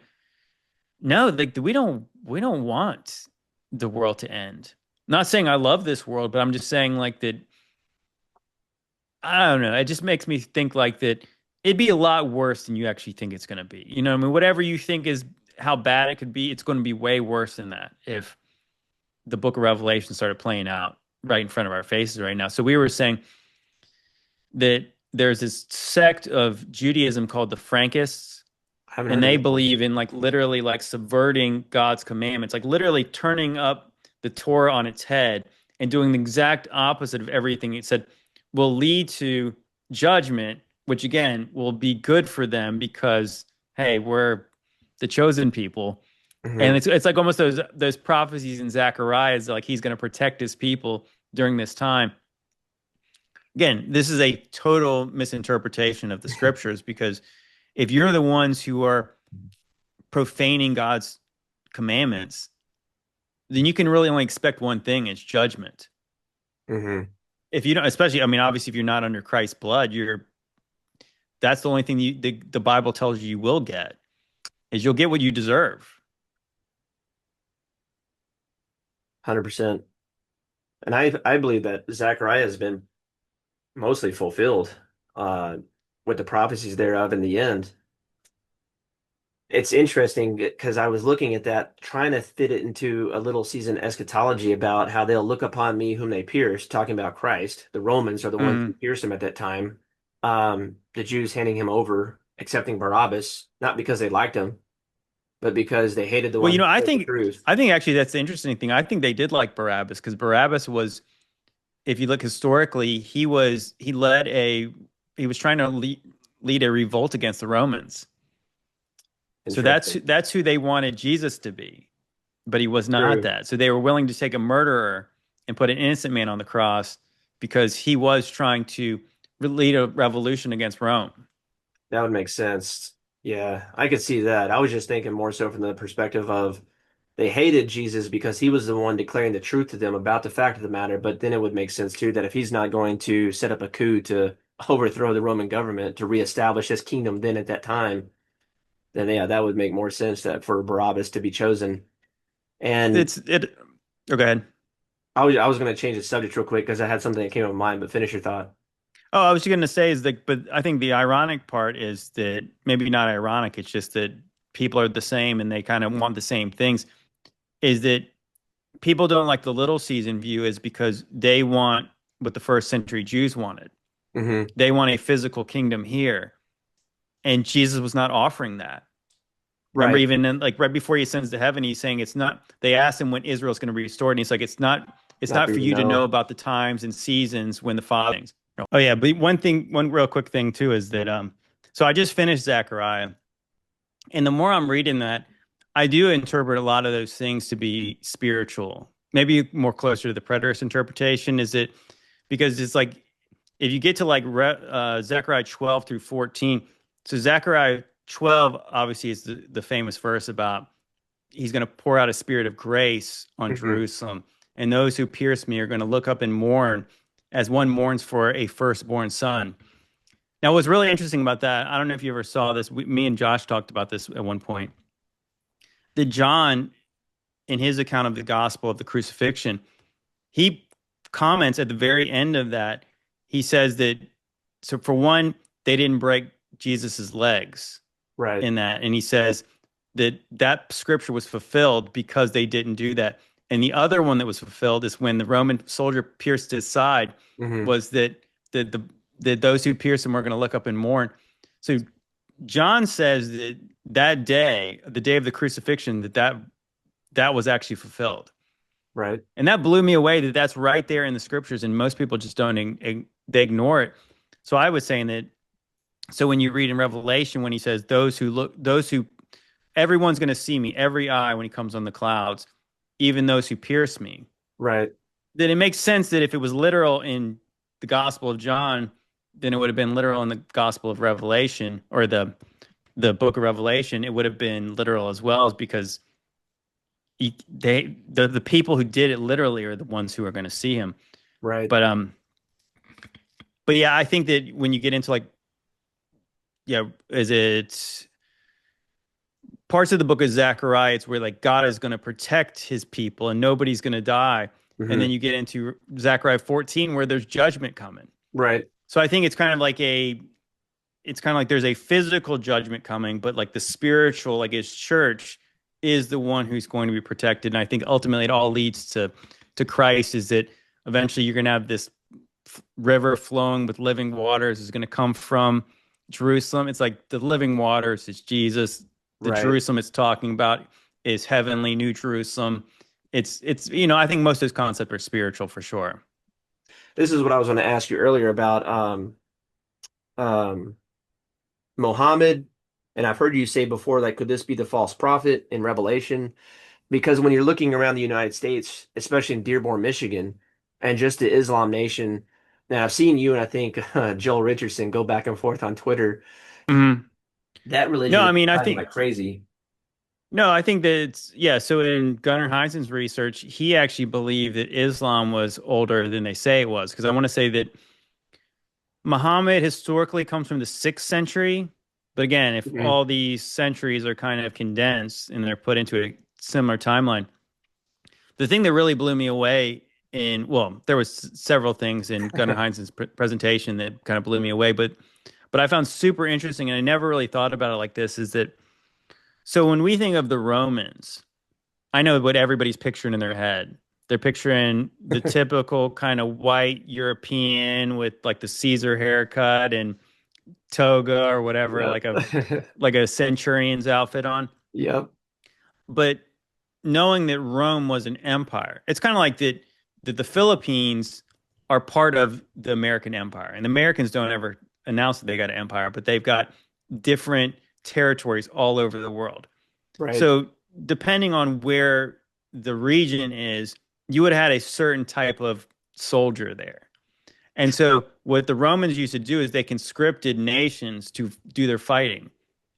no, like we don't want the world to end. Not saying I love this world, but I'm just saying like that. I don't know. It just makes me think like that. It'd be a lot worse than you actually think it's going to be. I mean, whatever you think is how bad it could be, it's going to be way worse than that if the book of Revelation started playing out right in front of our faces right now. So we were saying that there's this sect of Judaism called the Frankists, I haven't and heard of they that one. believe in like literally like subverting God's commandments, like literally turning up the Torah on its head and doing the exact opposite of everything it said will lead to judgment, which again will be good for them because hey, we're the chosen people. And Hmm. it's like almost those prophecies in Zechariah is like he's going to protect his people during this time. Again, this is a total misinterpretation of the scriptures because if you're the ones who are profaning God's commandments, then you can really only expect one thing, it's judgment. Hmm. If you don't, especially, I mean, obviously, if you're not under Christ's blood, that's the only thing the Bible tells you will get is you'll get what you deserve. 100%. And I believe that Zechariah has been mostly fulfilled uh, with the prophecies thereof in the end. It's interesting because I was looking at that, trying to fit it into a little season eschatology about how they'll look upon me whom they pierced, talking about Christ. The Romans are the ones who Mm. pierced him at that time. The Jews handing him over, accepting Barabbas, not because they liked him, but because they hated the Well, one you who know, spoke the truth. I think actually that's the interesting thing. I think they did like Barabbas because Barabbas was, if you look historically, he was trying to lead a revolt against the Romans. So Interesting. that's who they wanted Jesus to be, but he was not True. that. So they were willing to take a murderer and put an innocent man on the cross because he was trying to lead a revolution against Rome. That would make sense. Yeah, I could see that. I was just thinking more so from the perspective of they hated Jesus because he was the one declaring the truth to them about the fact of the matter. But then it would make sense too that if he's not going to set up a coup to overthrow the Roman government to reestablish his kingdom then at that time, then yeah, that would make more sense that for Barabbas to be chosen. And It's it. Oh, go ahead. I was going to change the subject real quick because I had something that came to mind, but finish your thought. Oh, I was just going to say is that, but I think the ironic part is that maybe not ironic. It's just that people are the same and they kind of want the same things. Is that people don't like the little season view is because they want what the first century Jews wanted. Hmm. They want a physical kingdom here, and Jesus was not offering that. Remember, Right. even in, like right before he ascends to heaven, he's saying it's not. They asked him when Israel's going to be restored, and he's like, it's not. It's Not not for for you to you to know know. about the times and seasons when the Father. Oh yeah, but one thing, one real quick thing too is that so I just finished Zechariah, and the more I'm reading that, I do interpret a lot of those things to be spiritual. Maybe more closer to the preterist interpretation. Is it because it's like if you get to like Zechariah 12 through 14, so Zechariah 12 obviously is the famous verse about he's going to pour out a spirit of grace on Hmm. Jerusalem, and those who pierce me are going to look up and mourn as one mourns for a firstborn son. Now, what's really interesting about that, I don't know if you ever saw this. Me and Josh talked about this at one point. That John, in his account of the gospel of the crucifixion, he comments at the very end of that. He says that, so for one, they didn't break Jesus's legs Right. in that. And he says that that scripture was fulfilled because they didn't do that. And the other one that was fulfilled is when the Roman soldier pierced his side, Hmm. was that the that those who pierced him were going to look up and mourn. So John says that that day, the day of the crucifixion, that was actually fulfilled. Right. And that blew me away that that's right there in the scriptures, and most people just don't they ignore it. So I was saying that. So when you read in Revelation, when he says, those who, everyone's going to see me, every eye when he comes on the clouds, even those who pierce me. Right. Then it makes sense that if it was literal in the Gospel of John, then it would have been literal in the Gospel of Revelation or the book of Revelation. It would have been literal as well, because the people who did it literally are the ones who are going to see him. Right. But but yeah, I think that when you get into like, yeah, is it parts of the book of Zechariah, it's where like God is going to protect his people and nobody's going to die. And then Hmm. you get into Zechariah 14 where there's judgment coming. Right. So I think it's kind of like there's a physical judgment coming, but like the spiritual, like his church is the one who's going to be protected. And I think ultimately it all leads to Christ, is that eventually you're going to have this river flowing with living waters is going to come from Jerusalem. It's like the living waters is Jesus. The Right. Jerusalem it's talking about is heavenly New Jerusalem. It's I think most of those concepts are spiritual for sure. This is what I was going to ask you earlier about um, Mohammed. And I've heard you say before, like, could this be the false prophet in Revelation? Because when you're looking around the United States, especially in Dearborn, Michigan, and just the Islam nation, now I've seen you and I think Joel Richardson go back and forth on Twitter. Mhm. That No, religion is I mean, I spreading think like crazy. no, I think that it's yeah. So in Gunnar Heinsohn's research, he actually believed that Islam was older than they say it was. Because I want to say that Muhammad historically comes from the 6th century, but again, if Mhm. all these centuries are kind of condensed and they're put into a similar timeline, the thing that really blew me away in well, there was several things in Gunnar Heinsohn's presentation that kind of blew me away, but I found super interesting, and I never really thought about it like this. Is that so when we think of the Romans, I know what everybody's picturing in their head. They're picturing the typical kind of white European with like the Caesar haircut and toga or whatever, Yep. like a centurion's outfit on. Yep. But knowing that Rome was an empire, it's kind of like that the Philippines are part of the American empire, and the Americans don't ever announce that they got an empire, but they've got different territories all over the world. Right. So depending on where the region is, you would have had a certain type of soldier there. And so what the Romans used to do is they conscripted nations to do their fighting.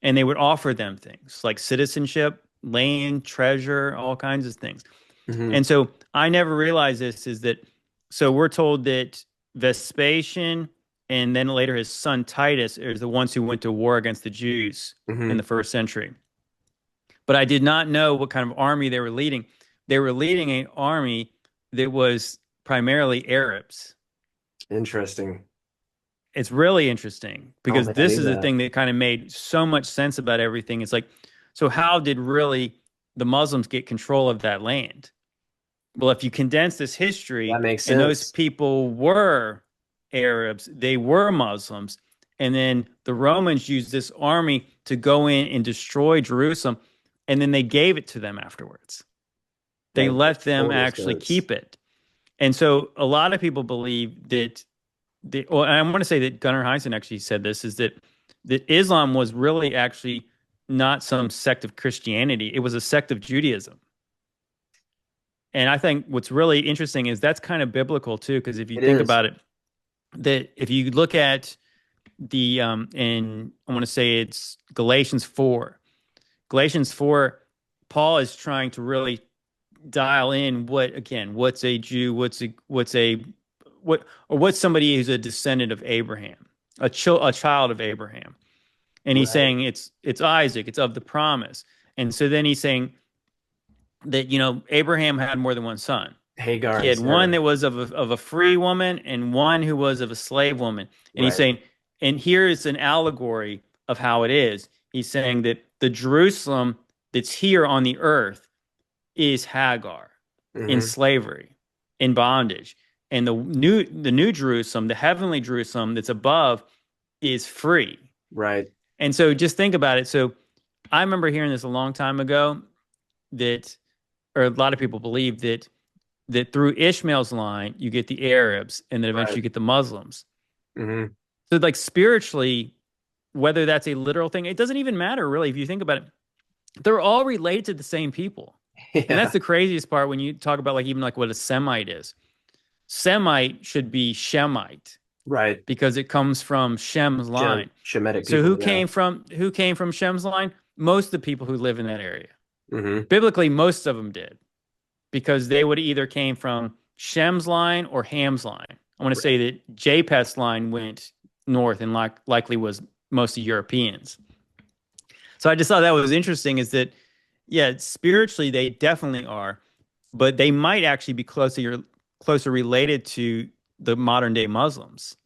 And they would offer them things like citizenship, land, treasure, all kinds of things. Hmm. And so I never realized this is that so we're told that Vespasian and then later his son Titus are the ones who went to war against the Jews in Hmm. the 1st century. But I did not know what kind of army they were leading. They were leading an army that was primarily Arabs. Interesting. It's really interesting I don't because think I this knew is the that. thing that kind of made so much sense about everything. It's like, so how did really the Muslims get control of that land? Well, if you condense this That history makes and those sense. people were Arabs, they were Muslims, and then the Romans used this army to go in and destroy Jerusalem, and then they gave it to them afterwards. They That let makes them total actually sense. keep it. And so a lot of people believe that well, and I want to say that Gunnar Heinsohn actually said this is that Islam was really actually not some sect of Christianity. It was a sect of Judaism. And I think what's really interesting is that's kind of biblical too, because if you It think is. about it, that if you look at the and I want to say it's Galatians 4. Galatians 4, Paul is trying to really dial in what again, what's a Jew, what's somebody who's a descendant of Abraham, a child of Abraham. And he's Right. saying it's Isaac, it's of the promise. And so then he's saying that Abraham had more than one son. Hagar He and had one Sarah. that was of a free woman and one who was of a slave woman. And he's Right. saying, and here is an allegory of how it is. He's saying that the Jerusalem that's here on the earth is Hagar in Hmm. slavery, in bondage. And the new Jerusalem, the heavenly Jerusalem that's above is free. Right. And so just think about it. So I remember hearing this a long time ago that or a lot of people believe that through Ishmael's line you get the Arabs and then eventually Right. you get the Muslims. Hmm. So like spiritually, whether that's a literal thing, it doesn't even matter really if you think about it. They're all related to the same people. And that's Yeah. the craziest part when you talk about like even like what a Semite is. Semite should be Shemite Right. because it comes from Shem's line. Shemitic So people. Yeah. who came from Shem's line? Most of the people who live in that area. Hmm. Biblically, most of them did because they would either came from Shem's line or Ham's line. I want to say that Japheth's line went north and likely was mostly Europeans. So I just thought that was interesting is that, yeah, spiritually they definitely are, but they might actually be closer related to the modern day Muslims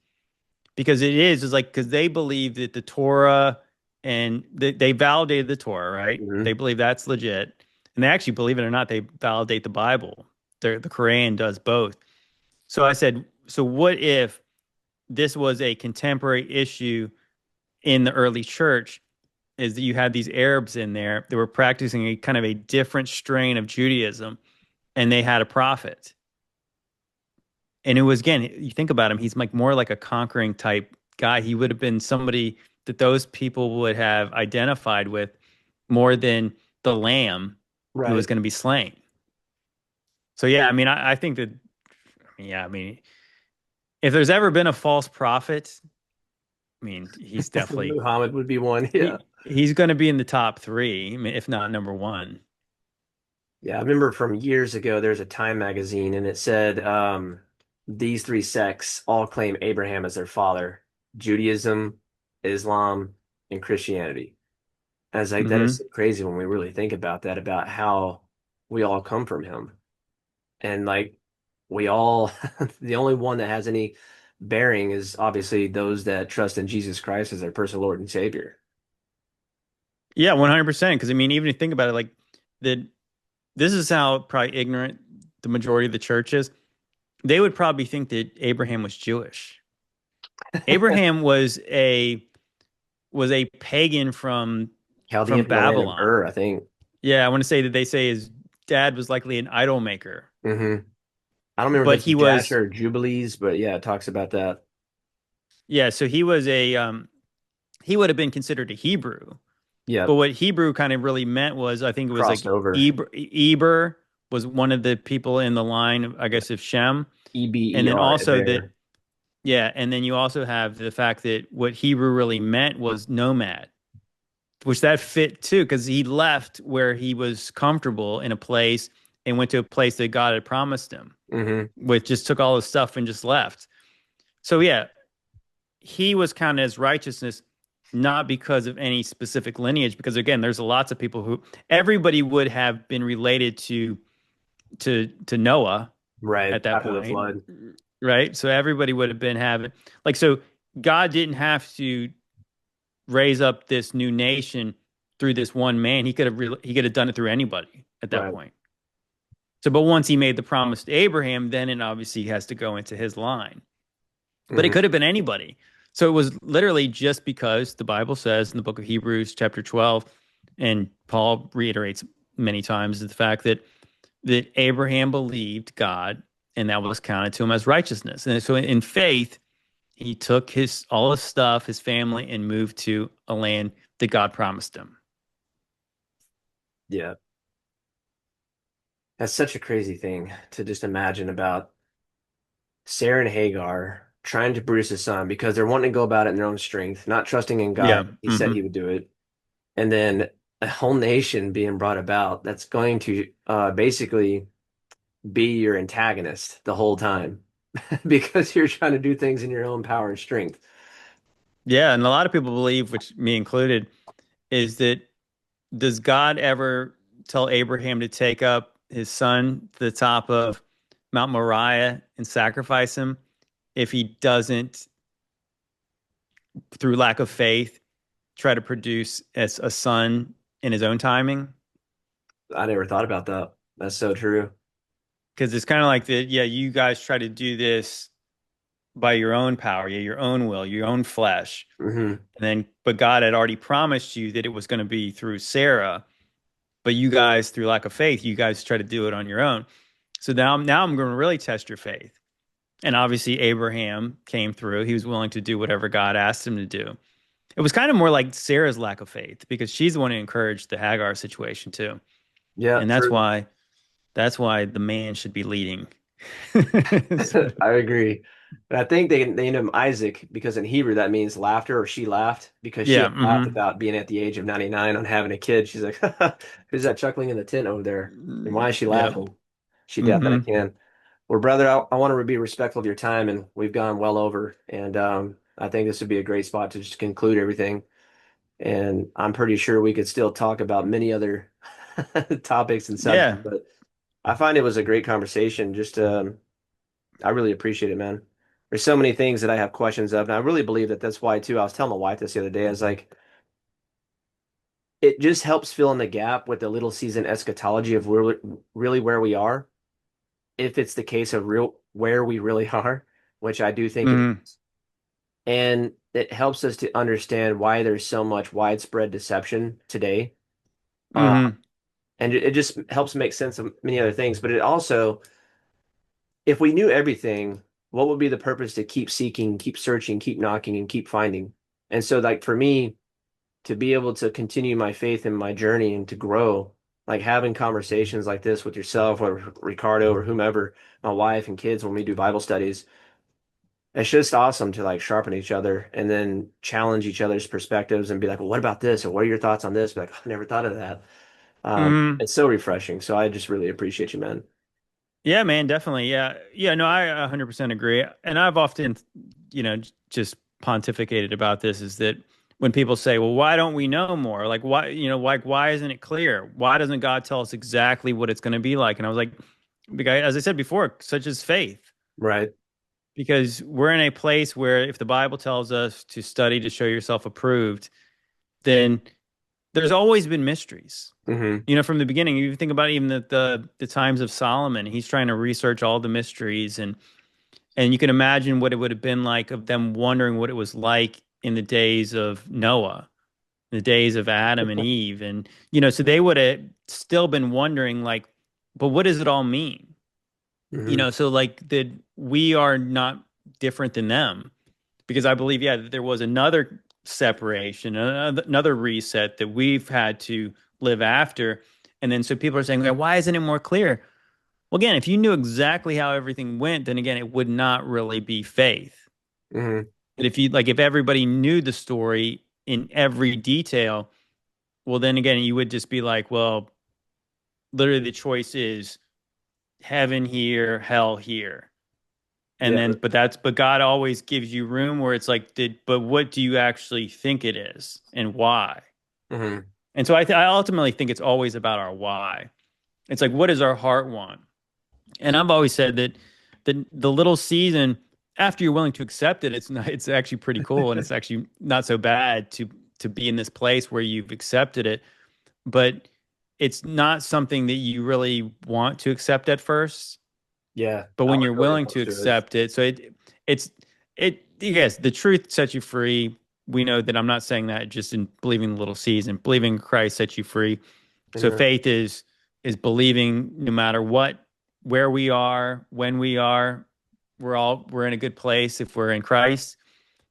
because is like because they believe that the Torah and they validated the Torah, right? Hmm. They believe that's legit, and they actually believe it or not, they validate the Bible. The Quran does both. So I said, so what if this was a contemporary issue in the early church? Is that you had these Arabs in there that were practicing a kind of a different strain of Judaism, and they had a prophet. And it was again, you think about him, he's like more like a conquering type guy. He would have been somebody that those people would have identified with more than the lamb who was Right. going to be slain. So yeah, I mean, I think that yeah, I mean, if there's ever been a false prophet, I mean, he's definitely Muhammad would be one. he Yeah. He's going to be in the top three, I mean, if not number one. Yeah, I remember from years ago, there's a Time magazine, and it said these three sects all claim Abraham as their father: Judaism, Islam, and Christianity. And I was like, that is Hmm. so crazy when we really think about that, about how we all come from him. And like, we all, the only one that has any bearing is obviously those that trust in Jesus Christ as their personal Lord and Savior. Yeah, 100%. Because I mean, even if you think about it, like that, this is how probably ignorant the majority of the church is. They would probably think that Abraham was Jewish. Abraham was a pagan from Chaldean from the land of Babylon. Ur, I think. Yeah, I want to say that they say his dad was likely an idol maker, Hmm. I don't remember but if it's he was Jasher or Jubilees, but yeah, it talks about that. yeah. So he was a he would have been considered a Hebrew. Yeah, But what Hebrew kind of really meant was, I think it was crossed like over. Eber was one of the people in the line, I guess, of Shem. And then Eber, also that, Eber. yeah. And then you also have the fact that what Hebrew really meant was nomad, which that fit too, because he left where he was comfortable in a place and went to a place that God had promised him, Hmm. which just took all his stuff and just left. So, yeah, he was counted as righteousness not because of any specific lineage, because again, there's lots of people who everybody would have been related to Noah Right at that after the point, flood. right? So everybody would have been having like so God didn't have to raise up this new nation through this one man. He could have done it through anybody at that Right. point. So, but once he made the promise to Abraham, then it obviously has to go into his line. But it Hmm. could have been anybody. So it was literally just because the Bible says in the book of Hebrews, chapter 12, and Paul reiterates many times the fact that Abraham believed God and that was counted to him as righteousness. And so in faith, he took his all his stuff, his family, and moved to a land that God promised him. Yeah. That's such a crazy thing to just imagine about Sarah and Hagar trying to produce a son because they're wanting to go about it in their own strength, not trusting in God. Yeah. He said he Hmm. would do it. And then a whole nation being brought about that's going to basically be your antagonist the whole time because you're trying to do things in your own power and strength. Yeah. And a lot of people believe, which me included, is that does God ever tell Abraham to take up his son to the top of Mount Moriah and sacrifice him if he doesn't, through lack of faith, try to produce as a son in his own timing? I never thought about that. That's so true. Because it's kind of like that, yeah, you guys try to do this by your own power, yeah, your own will, your own flesh. Hmm. And then, but God had already promised you that it was going to be through Sarah. But you guys, through lack of faith, you guys try to do it on your own. So now I'm going to really test your faith. And obviously, Abraham came through. He was willing to do whatever God asked him to do. It was kind of more like Sarah's lack of faith because she's the one who encouraged the Hagar situation too. Yeah, And true. that's why the man should be leading. I agree. But I think they named him Isaac because in Hebrew that means laughter, or she laughed because she Yeah. had laughed Hmm. about being at the age of 99 on having a kid. She's like, who's that chuckling in the tent over there? And why is she Yeah. laughing? She definitely Hmm. can. Well, brother, I want to be respectful of your time, and we've gone well over. And I think this would be a great spot to just conclude everything. And I'm pretty sure we could still talk about many other topics and subjects, Yeah. but I find it was a great conversation. Just I really appreciate it, man. There's so many things that I have questions of, and I really believe that that's why too. I was telling my wife this the other day. I was like, it just helps fill in the gap with the little season eschatology of really where we are, if it's the case of real where we really are, which I do think it Hmm. is. And it helps us to understand why there's so much widespread deception today. Uh, Hmm. and it just helps make sense of many other things. But it also, if we knew everything, what would be the purpose to keep seeking, keep searching, keep knocking, and keep finding? And so, like for me, to be able to continue my faith in my journey and to grow, like having conversations like this with yourself or Ricardo or whomever, my wife and kids when we do Bible studies, it's just awesome to like sharpen each other and then challenge each other's perspectives and be like, well, what about this? Or what are your thoughts on this? Be like, I never thought of that. Hmm. It's so refreshing. So I just really appreciate you, man. Yeah, man, definitely. Yeah. Yeah, no, I 100% agree. And I've often, just pontificated about this is that when people say, well, why don't we know more? Like, why, why isn't it clear? Why doesn't God tell us exactly what it's going to be like? And I was like, because as I said before, such as faith, Right. because we're in a place where if the Bible tells us to study to show yourself approved, then there's always been mysteries. Hmm. From the beginning, you think about even the times of Solomon, he's trying to research all the mysteries and you can imagine what it would have been like of them wondering what it was like in the days of Noah, the days of Adam and Eve. And, so they would have still been wondering, like, but what does it all mean? Hmm. So like that we are not different than them because I believe, yeah, that there was another separation, another reset that we've had to live after. And then so people are saying, "Well, why isn't it more clear?" Well, again, if you knew exactly how everything went, then again, it would not really be faith. Hmm. But if everybody knew the story in every detail, well, then again, you would just be like, well, literally the choice is heaven here, hell here. And Yeah. then, but God always gives you room where it's like, but what do you actually think it is and why? Hmm. And so I ultimately think it's always about our why. It's like, what does our heart want? And I've always said that the little season, after you're willing to accept it, it's actually pretty cool, and it's actually not so bad to be in this place where you've accepted it. But it's not something that you really want to accept at first. Yeah. But I when was you're really willing to opposed to it. accept it, so it's yes, the truth sets you free. We know that I'm not saying that just in believing the little season. Believing in Christ sets you free. So Mhm. faith is believing no matter what, where we are, when we are, we're in a good place if we're in Christ.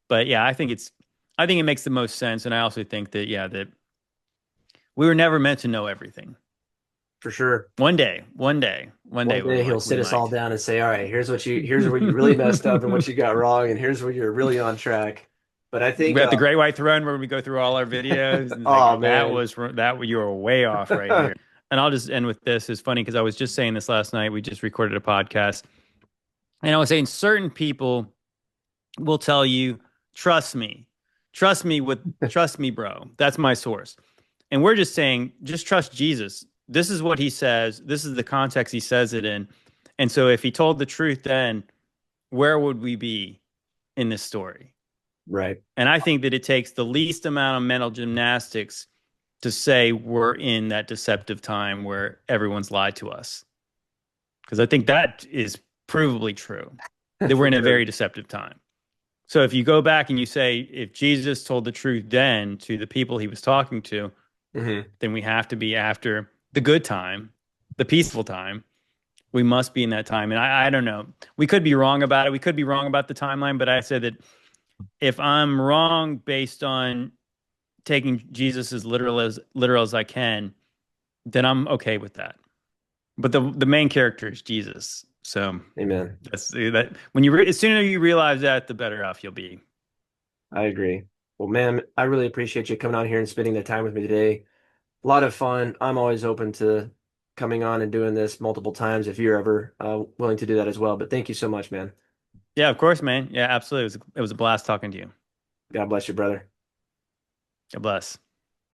But yeah, I think it makes the most sense. And I also think that yeah, that we were never meant to know everything. For sure. One day One day he'll we sit us all might. down and say, all right, here's where you really messed up and what you got wrong, and here's where you're really on track. But I think, We at the Great White Throne where we go through all our videos and it's oh like man. you were way off right here. And I'll just end with this. It's funny because I was just saying this last night. We just recorded a podcast and I was saying certain people will tell you, trust me, trust me, bro. That's my source. And we're just saying, just trust Jesus. This is what he says. This is the context he says it in. And so if he told the truth, then where would we be in this story? Right. And I think that it takes the least amount of mental gymnastics to say we're in that deceptive time where everyone's lied to us. Because I think that is provably true, that we're For in a sure. very deceptive time. So if you go back and you say, if Jesus told the truth then to the people he was talking to, Hmm. then we have to be after the good time, the peaceful time. We must be in that time. And I don't know. We could be wrong about it. We could be wrong about the timeline, but I said that if I'm wrong based on taking Jesus as literal as I can, then I'm okay with that. But the main character is Jesus. So Amen. that's that when as sooner you realize that, the better off you'll be. I agree. Well, man, I really appreciate you coming on here and spending the time with me today. A lot of fun. I'm always open to coming on and doing this multiple times if you're ever willing to do that as well. But thank you so much, man. Yeah, of course, man. Yeah, absolutely. It was a blast talking to you. God bless you, brother. God bless.